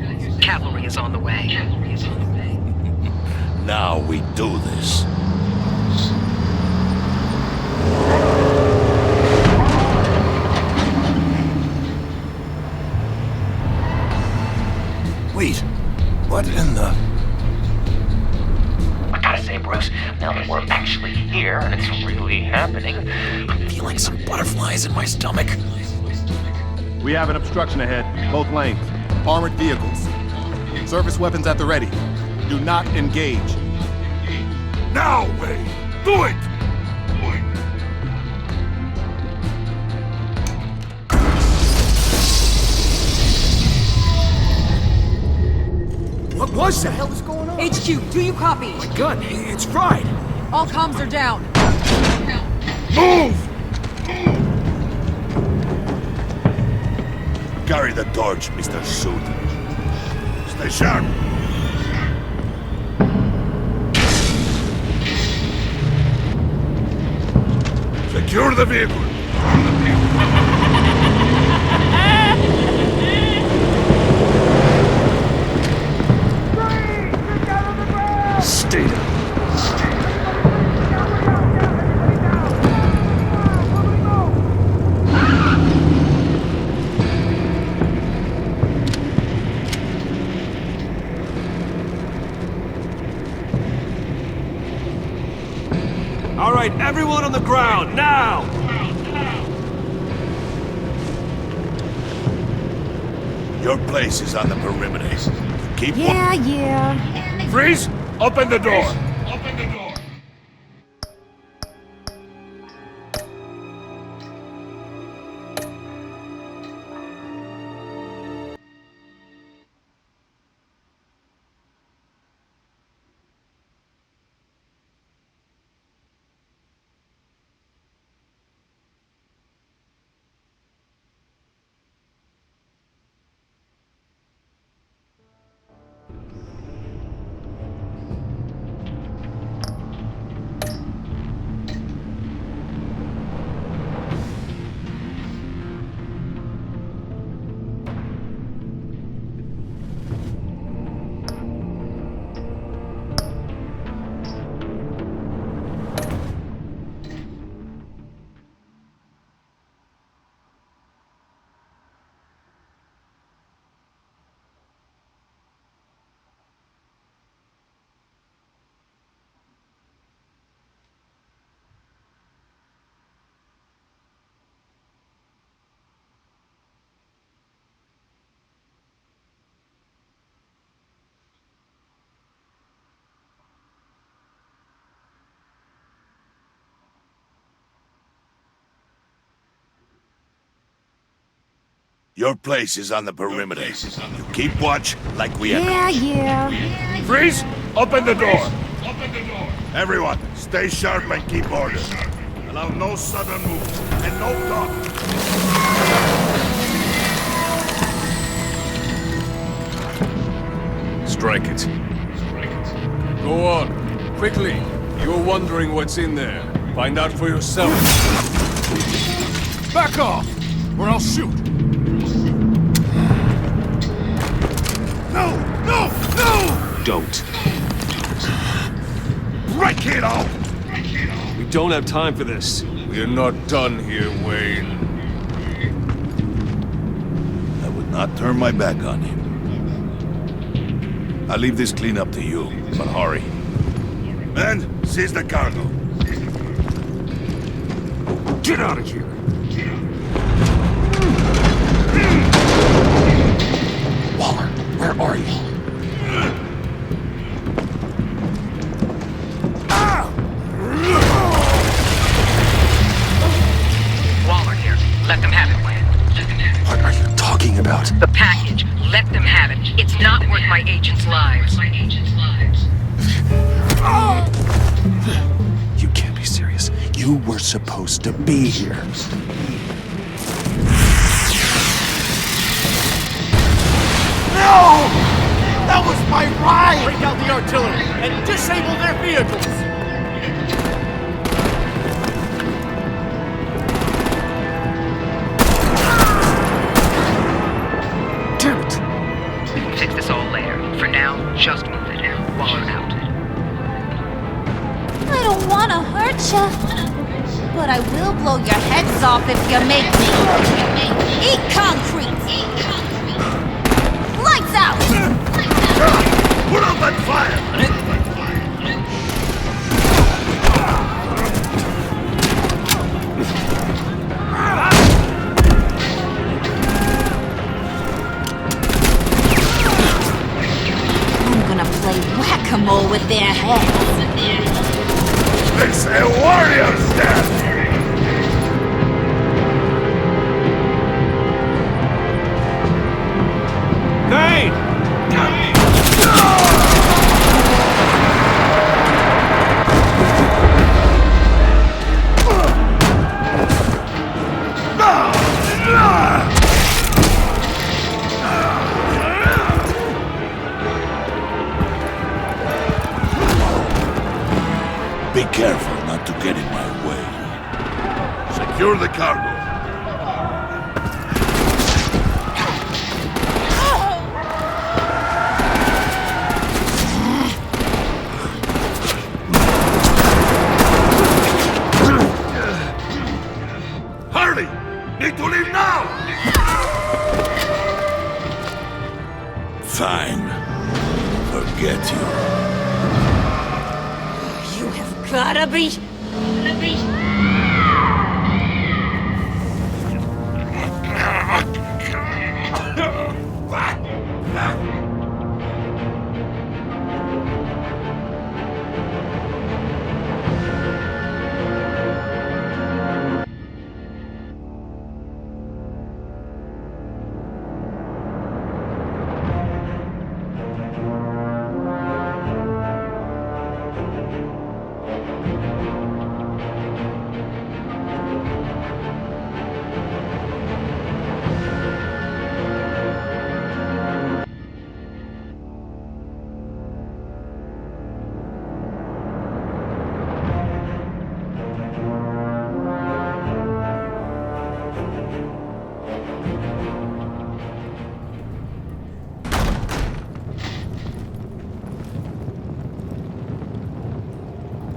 B: Cavalry is on the way.
I: Now we do this.
M: Wait, what in the...
J: I gotta say, Bruce, now that we're actually here and it's really happening,
M: I'm feeling some butterflies in my stomach.
G: We have an obstruction ahead, both lanes. Armored vehicles. Service weapons at the ready. Do not engage.
I: Now, Wade! Do it!
F: What was that? What the hell is going on?
R: HQ, do you copy?
F: My gun, it's fried.
R: All comms are down.
I: Move! Carry the torch, Mr. Suit. Stay sharp. Secure the vehicle.
A: Stay down.
T: All right, everyone on the ground, now!
I: Your place is on the perimeter. Keep
O: Yeah.
I: Freeze! Open the door! Your place is on the perimeter. You keep watch like we have.
O: Yeah.
I: Freeze! Open the door! Everyone, stay sharp and keep order. Allow no sudden moves and no talk.
T: Strike it.
G: Go on. Quickly. You're wondering what's in there. Find out for yourself. Back off, or I'll shoot.
I: No!
A: Don't.
I: Break it off!
T: We don't have time for this.
G: We're not done here, Wayne.
I: I would not turn my back on him. I'll leave this clean up to you, but hurry. Men, seize the cargo.
A: Get out of here! Waller, where are you?
B: Waller here. Let them have it, Wayne.
A: What are you talking about?
B: The package. Let them have it. It's not worth my agents' lives.
A: You can't be serious. You were supposed to be here.
I: No! That was my ride!
H: Break out the artillery and disable their vehicles!
B: Damn it!
E: We can fix this all later. For now, just move it. Waller out.
O: I don't want to hurt ya, but I will blow your heads off if you make me. Eat concrete! Lights out!
I: Put out that fire!
O: I'm gonna play whack-a-mole with their heads.
I: It's a warrior's death!
T: Nate!
I: Be careful not to get in my way. Secure the cargo. Hurry! Need to leave now! Fine. Forget you.
O: You have gotta be...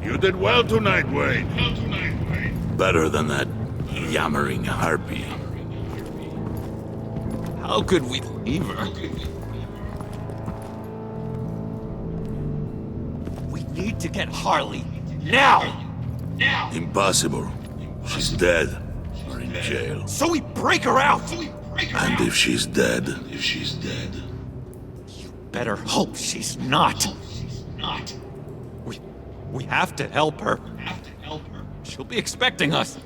I: You did well tonight, Wayne. Better than that yammering harpy.
U: How could we leave her? We need to get Harley. Now!
I: Impossible. She's dead. Or in jail.
U: So we break her out!
I: And if she's dead...
U: Better hope she's not. We have to help her. She'll be expecting us.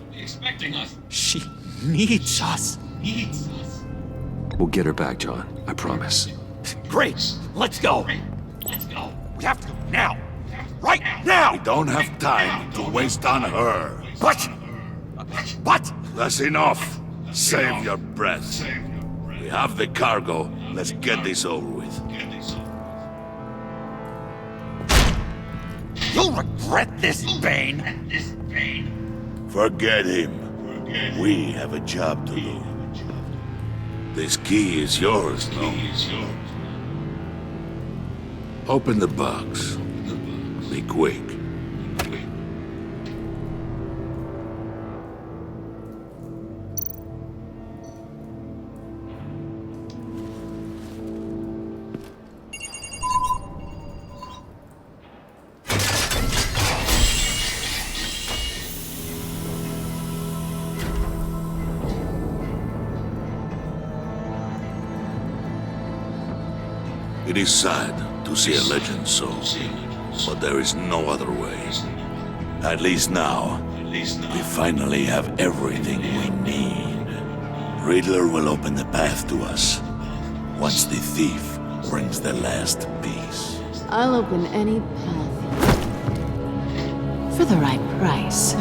U: She needs us.
A: We'll get her back, John. I promise.
U: Great. Let's go. We have to go now. Right now.
I: We don't have time to waste on her.
U: What?
I: That's enough. Save your breath. We have the cargo. Let's get this over with.
U: You'll regret this, Bane.
I: Forget him. We have a job to do. This key is yours, no? Open the box. Be quick. It is sad to see a legend so, but there is no other way. At least now, we finally have everything we need. Riddler will open the path to us, once the thief brings the last piece.
V: I'll open any path. For the right price.